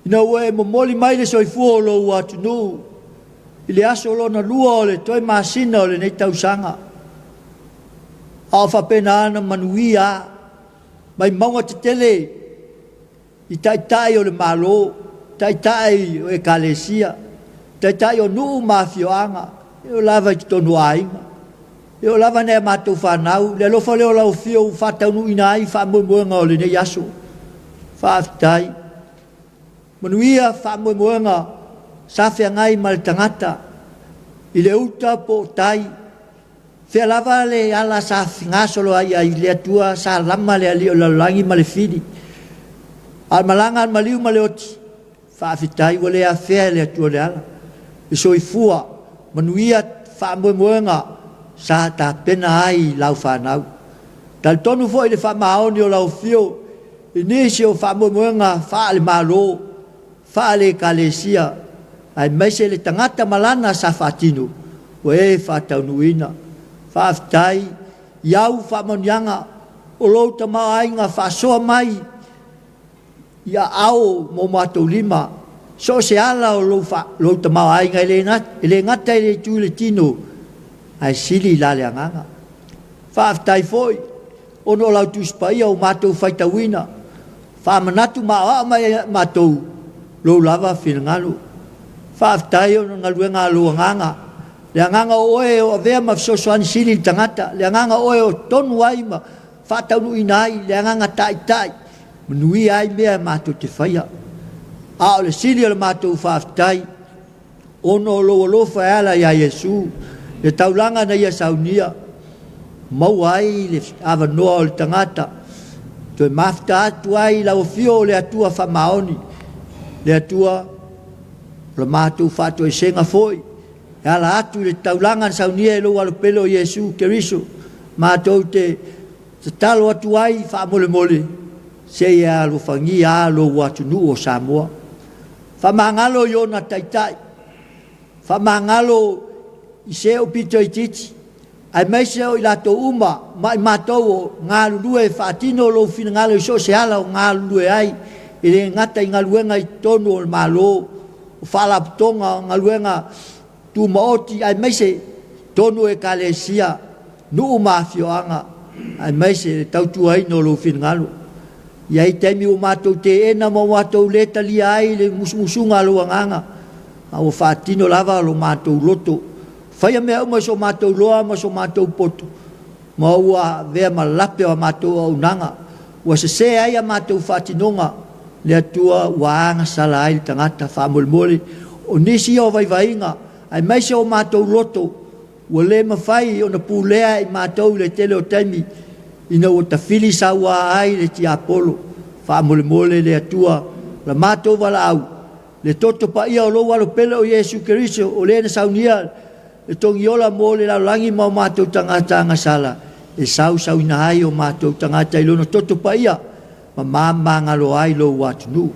ina ue momoli mai le soifua o lo ua tunu, i le aso lo na lua o le toi maasina o le nei tausanga. Ao whapena ana manuia, mai maunga te tele, i taitai o le malo, taitai o e kalesia, taitai o nuu mafioanga, e o lava i tonu ainga, e o lava nea mātou whanau, le alofa leo lau fio whatau nu ina ai, whamuenga o le nei aso, whaafitai. Manuia whamuenga, sawhia ngai ma le tangata, i le uta po tai, whea lava le ala sa ngasolo ai le atua, sa lama le ali o lalangi ma le fidi, al malanga al maliu maleoti whaafitai wale a whea le atua le ala. I soifua, manuia whamuenga sa ta pena ai lau whanau. Tal tonu fo i le whamaoni o lau fio, i nisi o whamuenga wha le malo, wha le kalesia, ai meise le tangata malana sa whatinu, o e whataunuina. Whaafitai, iau whamonianga, o lou tamau ainga whasoa mai, ia au mo matou lima so se ala o lo tamau ai ngai le ngata le tu le tino ai sili la le nganga fa aftai foi ono la tu spai o matou faitawina fa manatu ma matou lo lava filngalo fa aftai o ngaluenga lo nganga le nganga oe o ve ma so so an sili tangata le nganga oe o tonu ai ma fa tau inai le nganga tai menui ai mea mātou te whaia. A o le sili o le mātou whaaftai, ono lo whaala ia Yesu, le taulanga na ia saunia, mau ai le awanoa o le tangata, toi mafta atu ai lau fio le atua whamaoni, le atua le mātou whaato e senga foi, e ala atu le taulanga saunia e lo walupelo Yesu Keriso, mātou te talo atu ai whaamole mole, se ia lo fangi a lo watunu o Samoa. Famangalo yo na taitai. Famangalo i se o pito i titi. Ai mai se o i lato uma, mai matou ngā lulue whaatino lo finangalo i so se ala o ngā lulue ai. I le ngata i ngā luenga i tonu o malo, o whalaputonga o ngā luenga tu maoti, ai mai se tonu e kalesia, nuu mafioanga, ai mai se tautua ino lo finangalo. Iai temi o mātou te ena mo mātou le tali ai le musumusunga lo anganga. A o whaatino lava lo mātou loto. Whaia mea uma so mātou loa ma so mātou poto. Ma ua vea ma lape wa mātou au nanga. Ua se ai a mātou whaatinonga. Le atua ua anga sala ai le tangata whaamole. O nisi o vaivainga. Ai maise o mātou loto. Ua le mawhai o na pūlea i mātou le tele o taimi. Ina o tawhili sa ua ai le ti Apolo, whaamole le atua, la mātou wala au, le toto pa ia o lo walo pele o Yesu Keriso, o le na saunia, le tongi ola mo le la langi ma o mātou tangata ngasala, e sau ina ai o mātou tangata ilono toto pa ia, ma mama ngalo ai lo watunu.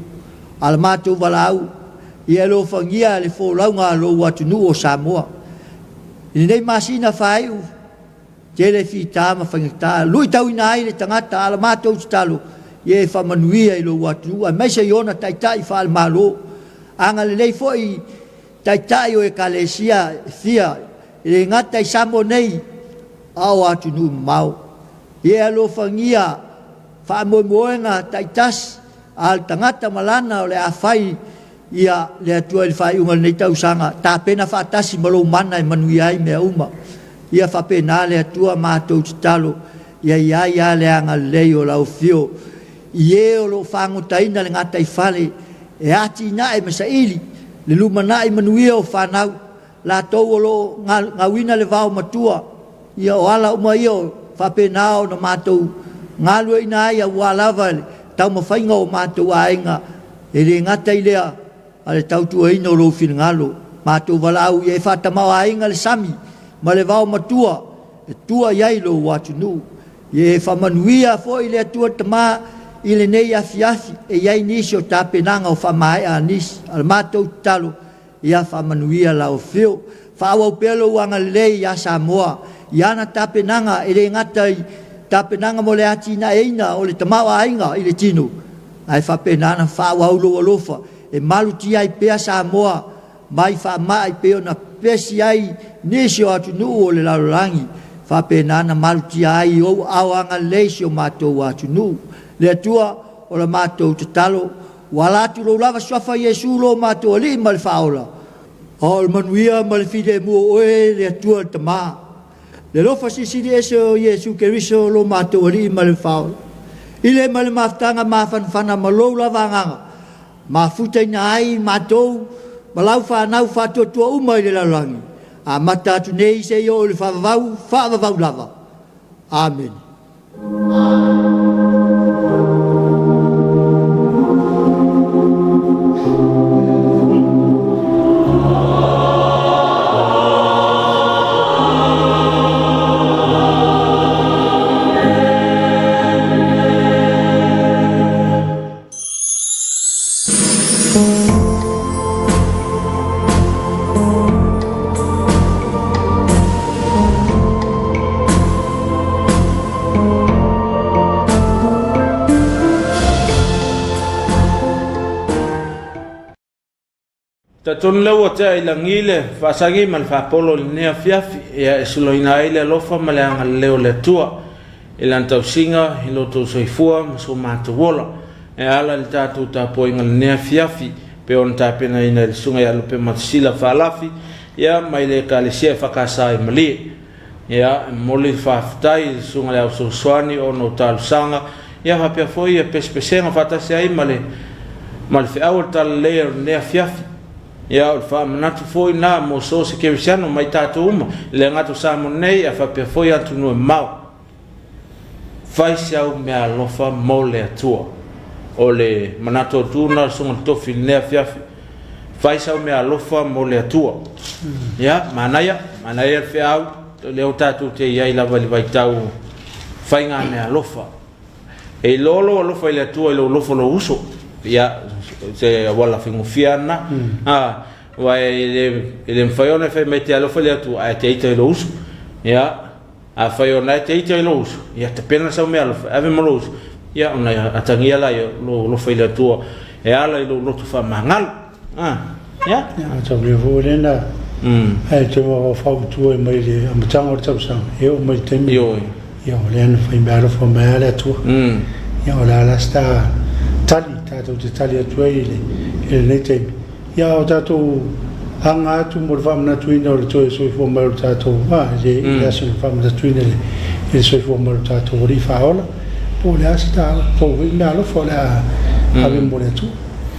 Ala mātou wala au, ia lo fangia le fōlaunga lo watunu o Samoa. Ine nei masina whaiu, tele fita ma fangita lui tau ina ai le tangata ala mātou talo ye whamanuia i lo watu a meise iona taitai whaal malo anga le lei foi taitai o e kalesia fia le ngata i samo nei au atu nu mau ye alo fangia whamoemoenga taitas al tangata malana o le a whai ia le atua il fai ungal nei tau sanga ta pena fa tasi malo mana e manui ai me uma ia fa pena le atua matou talo ia le anga leo la ofio ie o lo fango taina le ngata i fale e ati na e masaili le lumana i manui o fanau la tau lo ngawina le vau matua ia o ala uma io fa pena o na matou ngalu ina ia wala vale tau mafainga o matou ainga e le ngata i lea ale tau tu ai no lo fin ngalo ma tu valau ye fata ma ai ngal sami ma le vau matua e tua yai lo watu nu ye fa manuia fo ile tua tama ile nei afiafi e yai nisio tapenanga o fa mai anis al mato talo ya fa manuia la o fio fa wa pelo wanga le ya samoa ya na tapenanga ile ngatai tapenanga mo le atina eina o le tama ai nga ile tino ai fa penana fa wa lo lofa e malu ti ai pea Samoa mai fa mai peo na pesi ai nisio atu nu o le lalolangi fa penana malu ti ai o awanga leisio matou atu nu le atua o la matou te talo wala tu lo lava swafa Yesu lo matou li mal faola o le manuia mal fide mo oe le atua tama le lo fa si eso Yesu Keriso lo matou li mal faola ile mal maftanga mafan malo lava nganga ma futai nai matou malau fa nau fa to uma le langi a mata tu nei se yo le fa vau lava amen Ton lewa te ila ngile fasagi mal fa polo ne fiafi e suloina ile lofa malanga leo le tua ila tausinga ilo to soifua so matola e ala le tatu ta poinga ne fiafi pe on ta pena ina le sunga ya lupe matsila falafi ya maile kalisia fakasa mali ya moli faftai sunga ya so swani ono tal sanga ya hapia foi e pespesenga fatasi ai male mal fi awal tal le ne fiafi ya fa manatu foi na mo so se ke siano mai tatu uma le ngatu samo nei a fa pe foi atu no mau fai sia o me alofa mole atua o le manatu tu na so to fil ne fiafi fai sia o me alofa mole atua ya manaya fe au le o tatu te ia ila vali vai tau fai nga me alofa e lolo alofa ile atua ile lofo lo uso ya se wala fingo fiana wa ele mfaiona fe mete alo fale tu a te ite lo uso ya a faiona te ite lo uso ya te pena sa me alo ave molos ya una atangia la lo fale tu e ala lo tu fa mangal ya so le volena ai te mo fa tu e mai le amtanga o tsa e o mai te yo le fa imbaro fa mala tu ya la sta tali tato te tali atu ele nei te ia o tato hanga atu mo le whamana tuina o le toe soifua mai o tato le aso le whamana tuina le soifua mai o tato o rifa ola po le asa tala po me alofa le ave mo le atu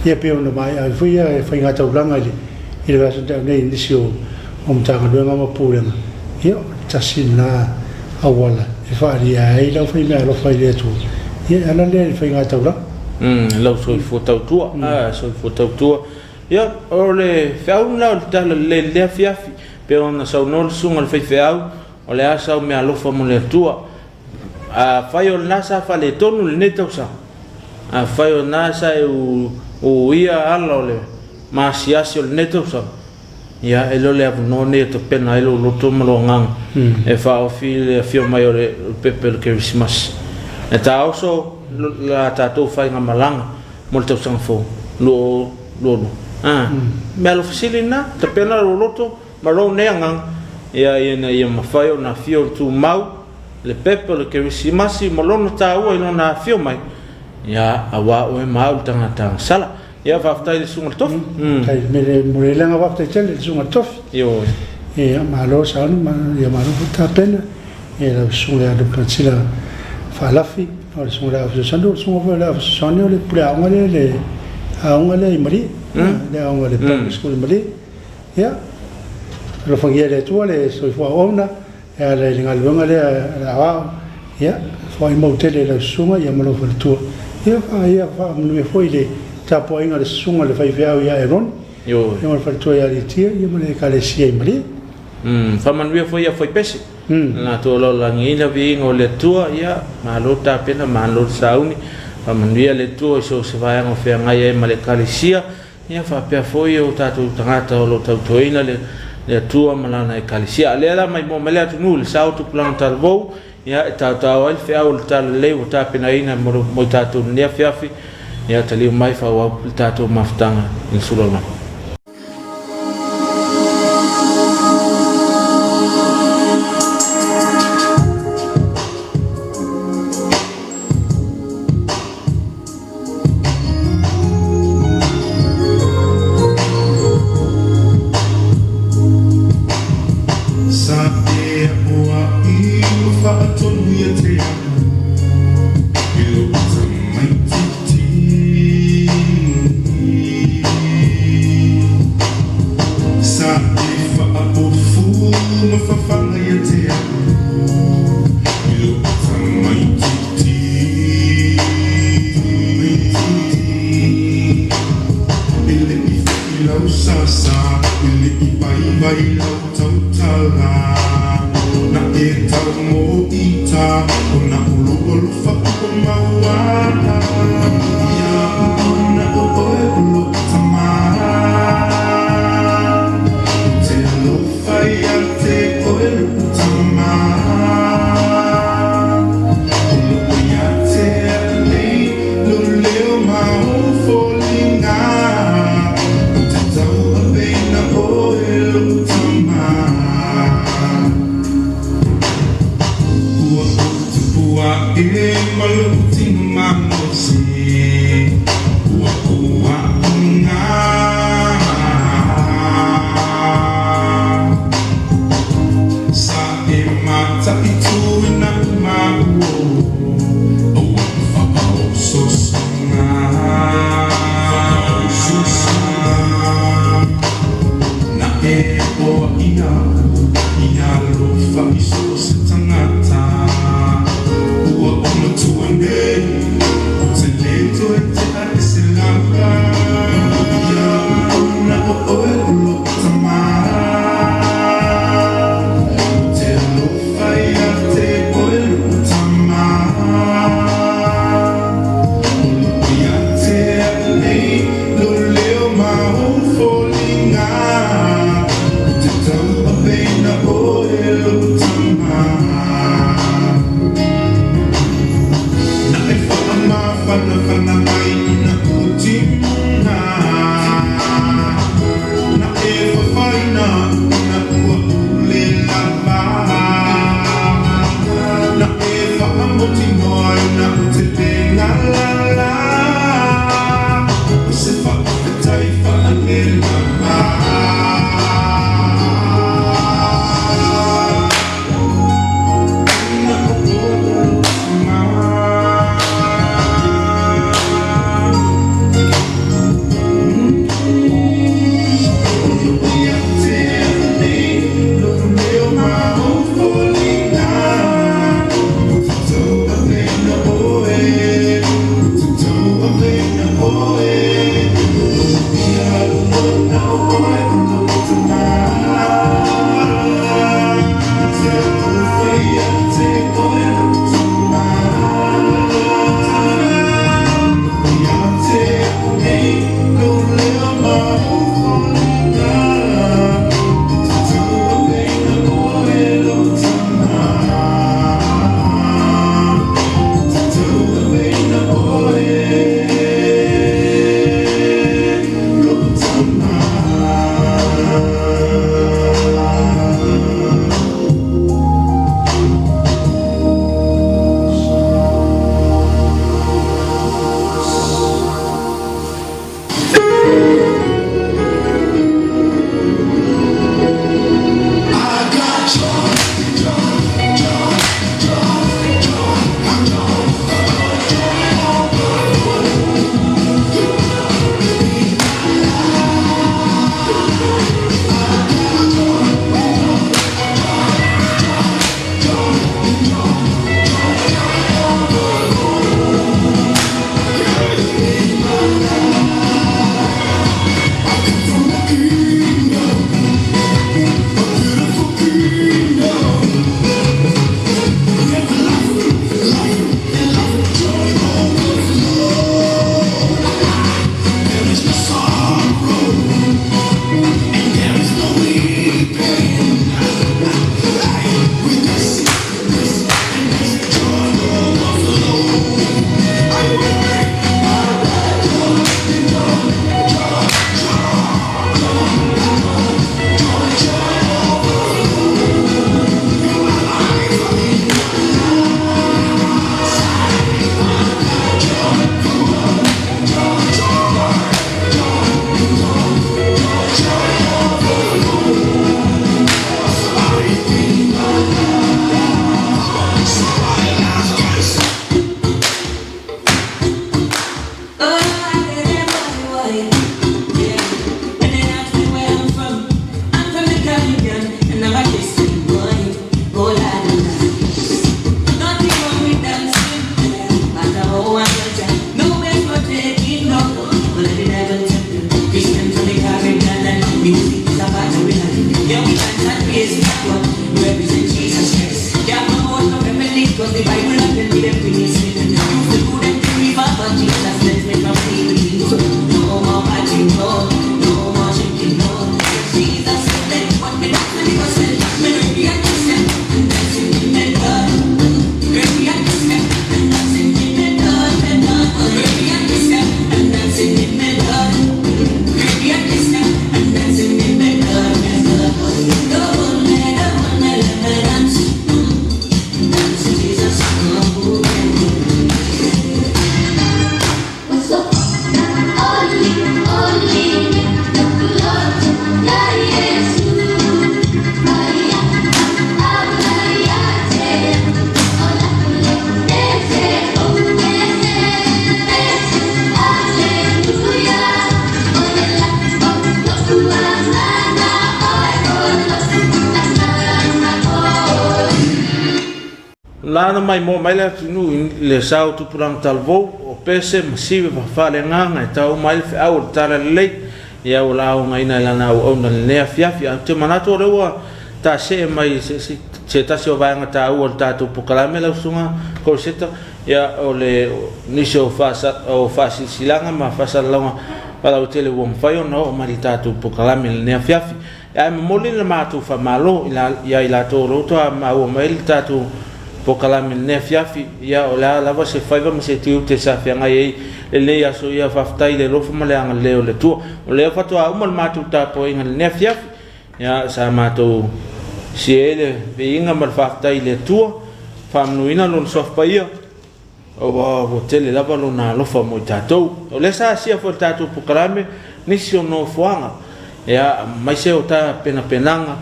ia pe ona mai a fuia e whainga taulanga ile vaso tau nei nisi o mtanga luenga ma pūlenga ia tasina awala e whaari a e lau whai me alofa ile atu ia ala le whainga taulanga lau soi fotau tua soi fotau tua ya ole fau la tala le fiafi pe ona sa no sunga le feau ole asa me alofa mo le tua a fai o nasa fa le tonu le netau sa a fai o nasa o ia ala ole ma siasi o le netau sa ya elo le no ne to pena elo lo to mo ngang e fa o fi mai o le pepe Christmas e ta oso la tatou fai nga malanga mo le tausanga fo lo me alo fasilina te pena lo loto ma lo neanga ia mawhai o na fio tu mau le pepe le Christmas mo lo na tau e no na fio mai ia awa o e mau tangata sala ia faafetai le suga le tofi kai me le langa wa te tele sunga tofi io e malo sa no ma ia malo ta pena e la sunga de patsila falafi o sunga la sando sunga la sonio le pula ngale le ngale mari le ngale pa school mari ia lo fangia le tua le so fo ona e le ngal le la ia fo i mo tele la sunga ia malo fo tu ia fa no fo ile tapo inga le sunga le fai fia ia eron io ia fa tu ia le tia ia mo le kale sia mari fa manuia foi ia foi pesi na to lo la ngina vi ngo le tua ia malo ta pena malo sauni fa manuia le tua so se vai ngo fe ngai ma le kale sia ia fa pe foi o tatu tangata o lo tau toina le tua malana e kale sia le la mai mo mele atu nul sa tu plan tarvo ia ta al fe au ta le o ta pena ina mo tatu ne fiafi ia tali mai fa wa tatu maftanga in sulona Lana mai mo mai la tunu le sao tu pulang talvo o pese masive va fale nganga e tau mai fe au tala le ia o la ngai na lana o ona le fiafia te manato rewa ta se mai se ta se va ngata o ta tu pokalame la sunga ko seta ia o le niso fa silanga ma fa salanga para o tele wo mfai no mai ta tu pokalame le fiafi ia mo le ma tu fa malo ila to roto ma o mai ta tu pokalame ne fiafi ia o la lava se faiva ma se tiu te sa fianga ei le ia so ia faftai le lofa ma le anga leo le tu o le fatu a umal matu ta po inga ne fiafi ia sa matu si ele be inga mal faftai le tu famnuina lon sof paia o wa tele lava lona lofa mo tatou o le sa sia fo tatou pokalame nisi no fuanga ia mai se o ta pena penanga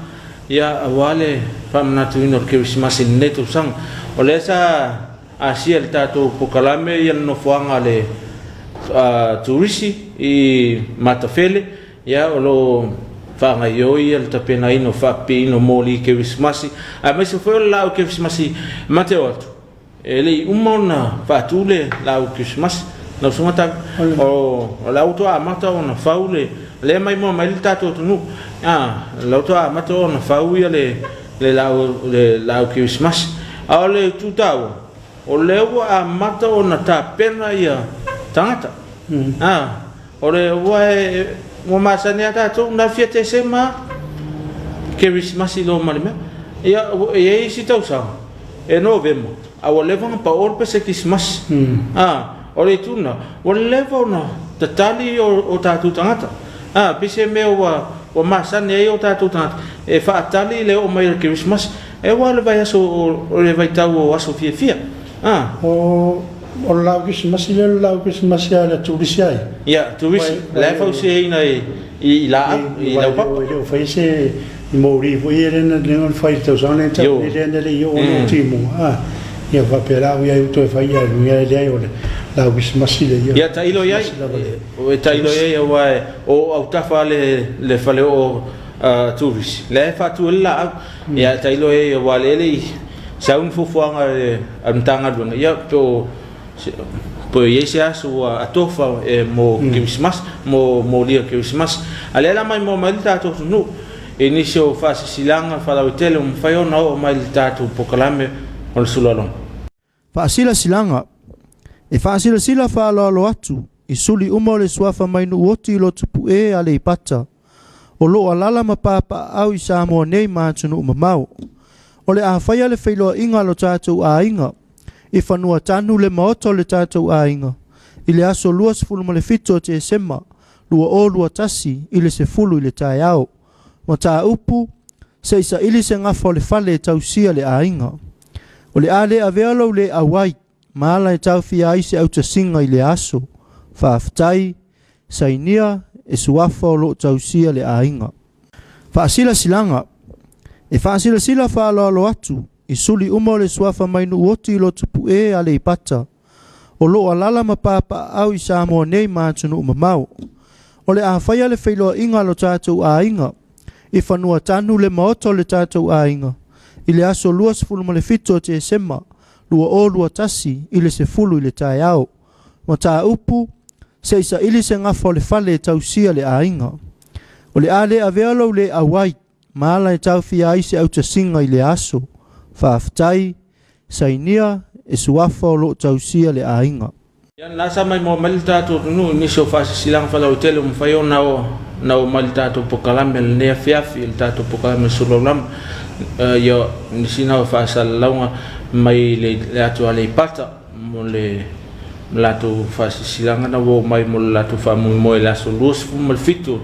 ia awale famnatu ino ke simasi netu sang ole sa asia tato pokalame ia no fuanga le turisi i matafele ia olo fanga yo ia ta pena ino fa pino moli ke simasi a me se foi la ke simasi mateo ele umona fatule la ke simasi no sumata o la auto a mata ona faule le mai mo mai tato tunu l'auto a mato na fauia le la Christmas a le tutau o le a mato na ta pena ia tangata o le mo masania ta tu na fiete sema Christmas lo malime ia e si tau sa e novembro a o le vanga pa or pe Christmas o le tuna o le vona tatali o ta tu tangata pise me o masane ai o tatu tatu e faatali le o mai Christmas e wale vai aso o le vai tau o aso fia o la Christmas le la Christmas ya la turisia ia turisi le fa se ina i la pa o fai se i mori foi era le on fai tau sane ta le yo no timo ia va pera o ia to fai ia le la Christmas le ia tailo ia o tailo ia o au tafa le fale o turisi le fa tu la ia tailo ia wale le saun fufuanga antanga dona ia to po ia so atofa mo Christmas mo dia Christmas alela mai mo malta to no inisio fase silanga fala hotel um faio no malta to pokalame on sulalo fa sila silanga e fa sila fa lo atu i suli uma le suafa mai no oti lo tupu e ale pata o lo alala ma papa au i sa mo nei ma tunu mamau o le a faia le feilo inga lo tatu a inga i fanua tanu le maoto le tatu a inga i le aso lua sefulu ma le fito te sema lua o lua tasi i le sefulu i le tae au ma ta upu se isa ili se ngafo le fale tausia le a inga o le ale a vealo le a wai maala e tau fia ise au tasinga i le aso faaftai sainia e suafa o lo tausia le a inga faasila silanga e faasila sila fa lo atu i suli uma le suafa mai nu oti lo tupu e ale ipata o lo alala ma papa au i sa mo nei ma tunu mamau o le a faia le feilo inga lo tatou a inga i fanua tanu le maoto le tatou a inga i le aso lua sefulu ma le fito te sema lua o lua tasi i le sefulu i le tae au ma ta upu se isa ili se ngafo le fale tausia le a inga o le ale a vealo le a wai Mala e tau fia ise au tasinga i le aso. Whaaftai, sainia e suafa o lo tau sia le ainga. Yan nasa mai mo malitato no ni so fa silang fa lo tele mo fa yo na o malitato pokalame le fiafi il tato pokalame sulolam yo ni sina fa salonga mai le ato ale pata mo le lato fa silang na wo mai mo lato fa mo la solus fu mo fito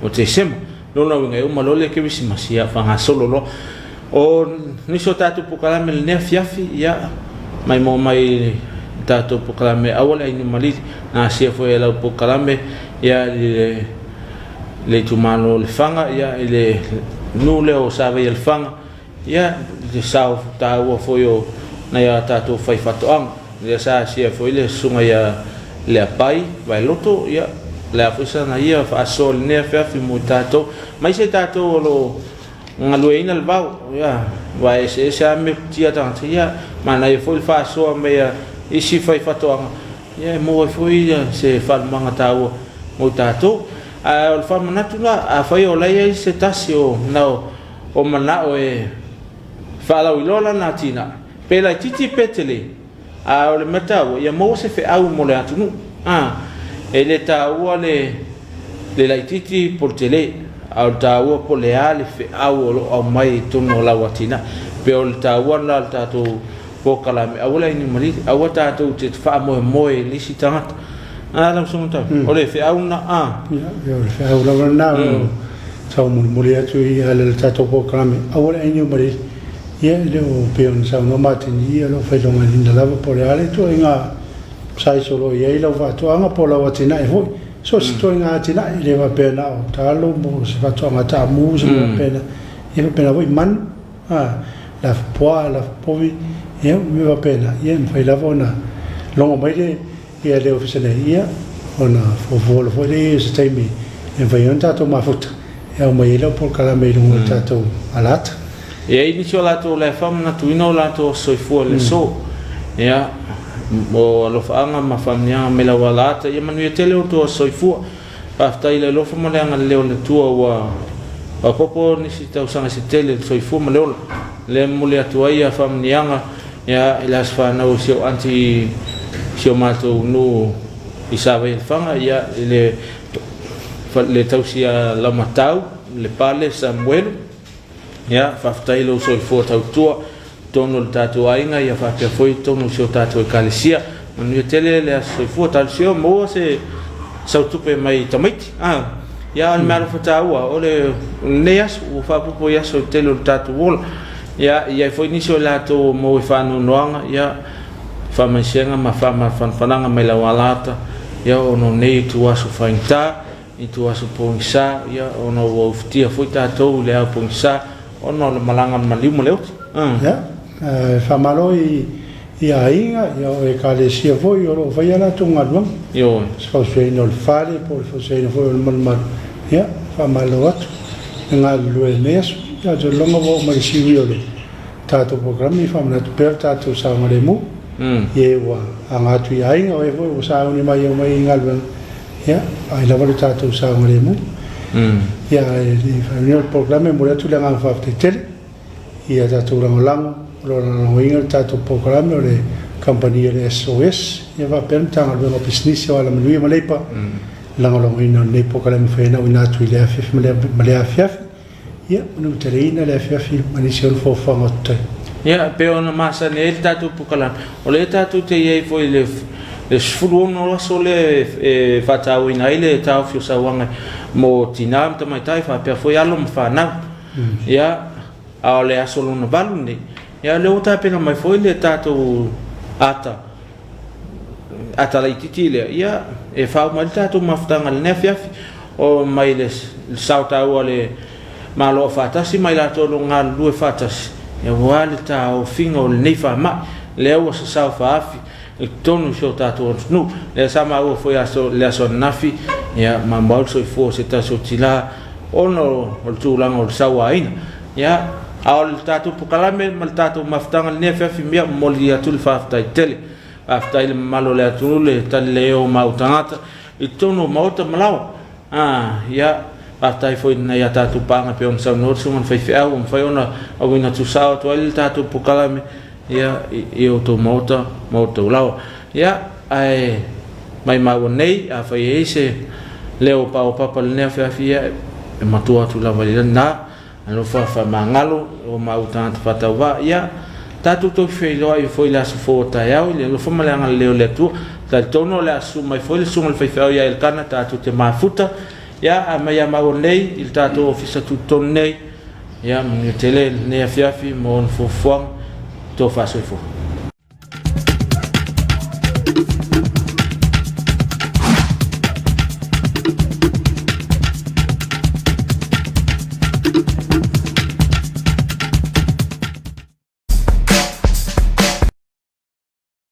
o te sem no na ngai o malole ke visi masia fa nga solo lo o ni so tato pokalame le fiafi ya mai mo mai tato pokalame awal ini mali na sia foi ela pokalame ya le tumano le fanga ya le nule o sabe el fanga ya de sao ta o foi o na ya tato fai fatoang ya sa sia foi le sunga ya le pai vai loto ya le afisa na ia fa sol ne fa fi mutato mai se tato lo ngaluina al bau ya vai se sa me tia tanto ya mana ia foi fa so me ya isi fai fatoanga ya mo foi se fal manga tau mo tato a o fal manatu na a fai o lai se tasio na o mana o e fala wilola na tina pela titi petele a o le matau ya mo se fe au mo le atu ele tau le lai titi por tele a o tau po le ale fe au o mai tono la watina pe o tau na tato pokalame awala ini mali awata tu te fa mo lisi tangat alam sunta ole fe auna ya fe aula na sa mo le atu i ala tato pokalame awala ini mali ya le o pe on sa no matini ya lo fe lo ngani na lava por ale to inga sai solo ye lo va to anga por la watina e foi so sto inga tina le va pe na o talo mo se va to anga ta mu se va pe na e va pe na voi man la poi ia me va pena ia me fai lava ona longa mai le ia le ofisina ia ona fo le se taimi e vai on tato mafuta ia mai le por kala mai lungo tato alat e inicio lato le fam na tuino lato soifua le so ia mo lo faanga ma famnia me la walata ia manu tele o to soifua aftai le lo famo le anga le o le tua wa popo ni si tau sanga si tele soifua ma le mo le atuai a famnianga ya elas fa no sio anti sio mato no isabe fanga ya le tausia la matau le pale Samuel ya fa tailo so fo tau tua tono tatu ainga ya fa pe foi tono sio tatu kalisia no tele le so fo tau sio mo se sautupe mai tamiti ya al maro fatawa ole neas o fa popo ya so telo tatu wol ya foi nisio lato mo fa no noanga ya fa mensenga ma fa fananga mai la walata ya ono nei tu asu fainta i tu asu pongsa ya ono wo ftia foi tato le pongsa ono le malanga malimu leo ya fa malo i ainga ya e kalesia foi o fa ya la tunga lo yo so se no fale por so se no foi mal ya fa malo at ngal lo mes ya jo longa bo mai siwio le tato programi fa na per tato sa maremu ye wa anga tu ai nga e vo sa ni mai ngal ben ya ai la valuta tato sa maremu ya di fa ni programi mo tu la nga fa tel ya tato lang lo inga tato programi le compagnia le SOS ya va per tanga lo business wala mlui malepa lang lo ina ne programi fa na ina tu le afif male afif ya no terina le fiafi manisio fo fangote ya pe ona masa ne tatu pukala ole tatu te ye foi le sfulu no so le fatau ina ile tau fio sawanga mo tinam to mai tai fa pe foi alo mfa na ya ale asolo no balune ya le uta pe mai foi le tatu ata la ititile ya e fa mal tatu maftanga le fiafi o mai le sauta ole malo fatasi mai la to longa lu fatasi e wale ta o finga o nei fa ma le o sa fa afi e tonu so ta to nu le sama o foi aso le aso nafi ya mambal so fo se ta so tila ono o tu lang o sa waina ya al tatu pukalame mal tatu maftanga ne fa fi mia molia tul fa ta tele afta il malo le tu le tal le o mautangata e tonu mauta malawa ya atai foi na ia tatu panga pe on sa no so man fai au on fai ona au ina tu sa to el tatu pukalame ia e o to mota lao ia ai mai mau nei a fai ese leo pa o papa le fa fia e matua tu la valida na ano fa mangalo o mau tanto fatawa ia tatu to fai lo ai foi la sofo ta ia le lo fama le leo le tu ta tono la su mai foi le su mal fai fa ia el kana tatu te mafuta ia a mai mau nei il tatu ofisa tu ton nei ia mo tele ne fiafi mo fo to fa so fo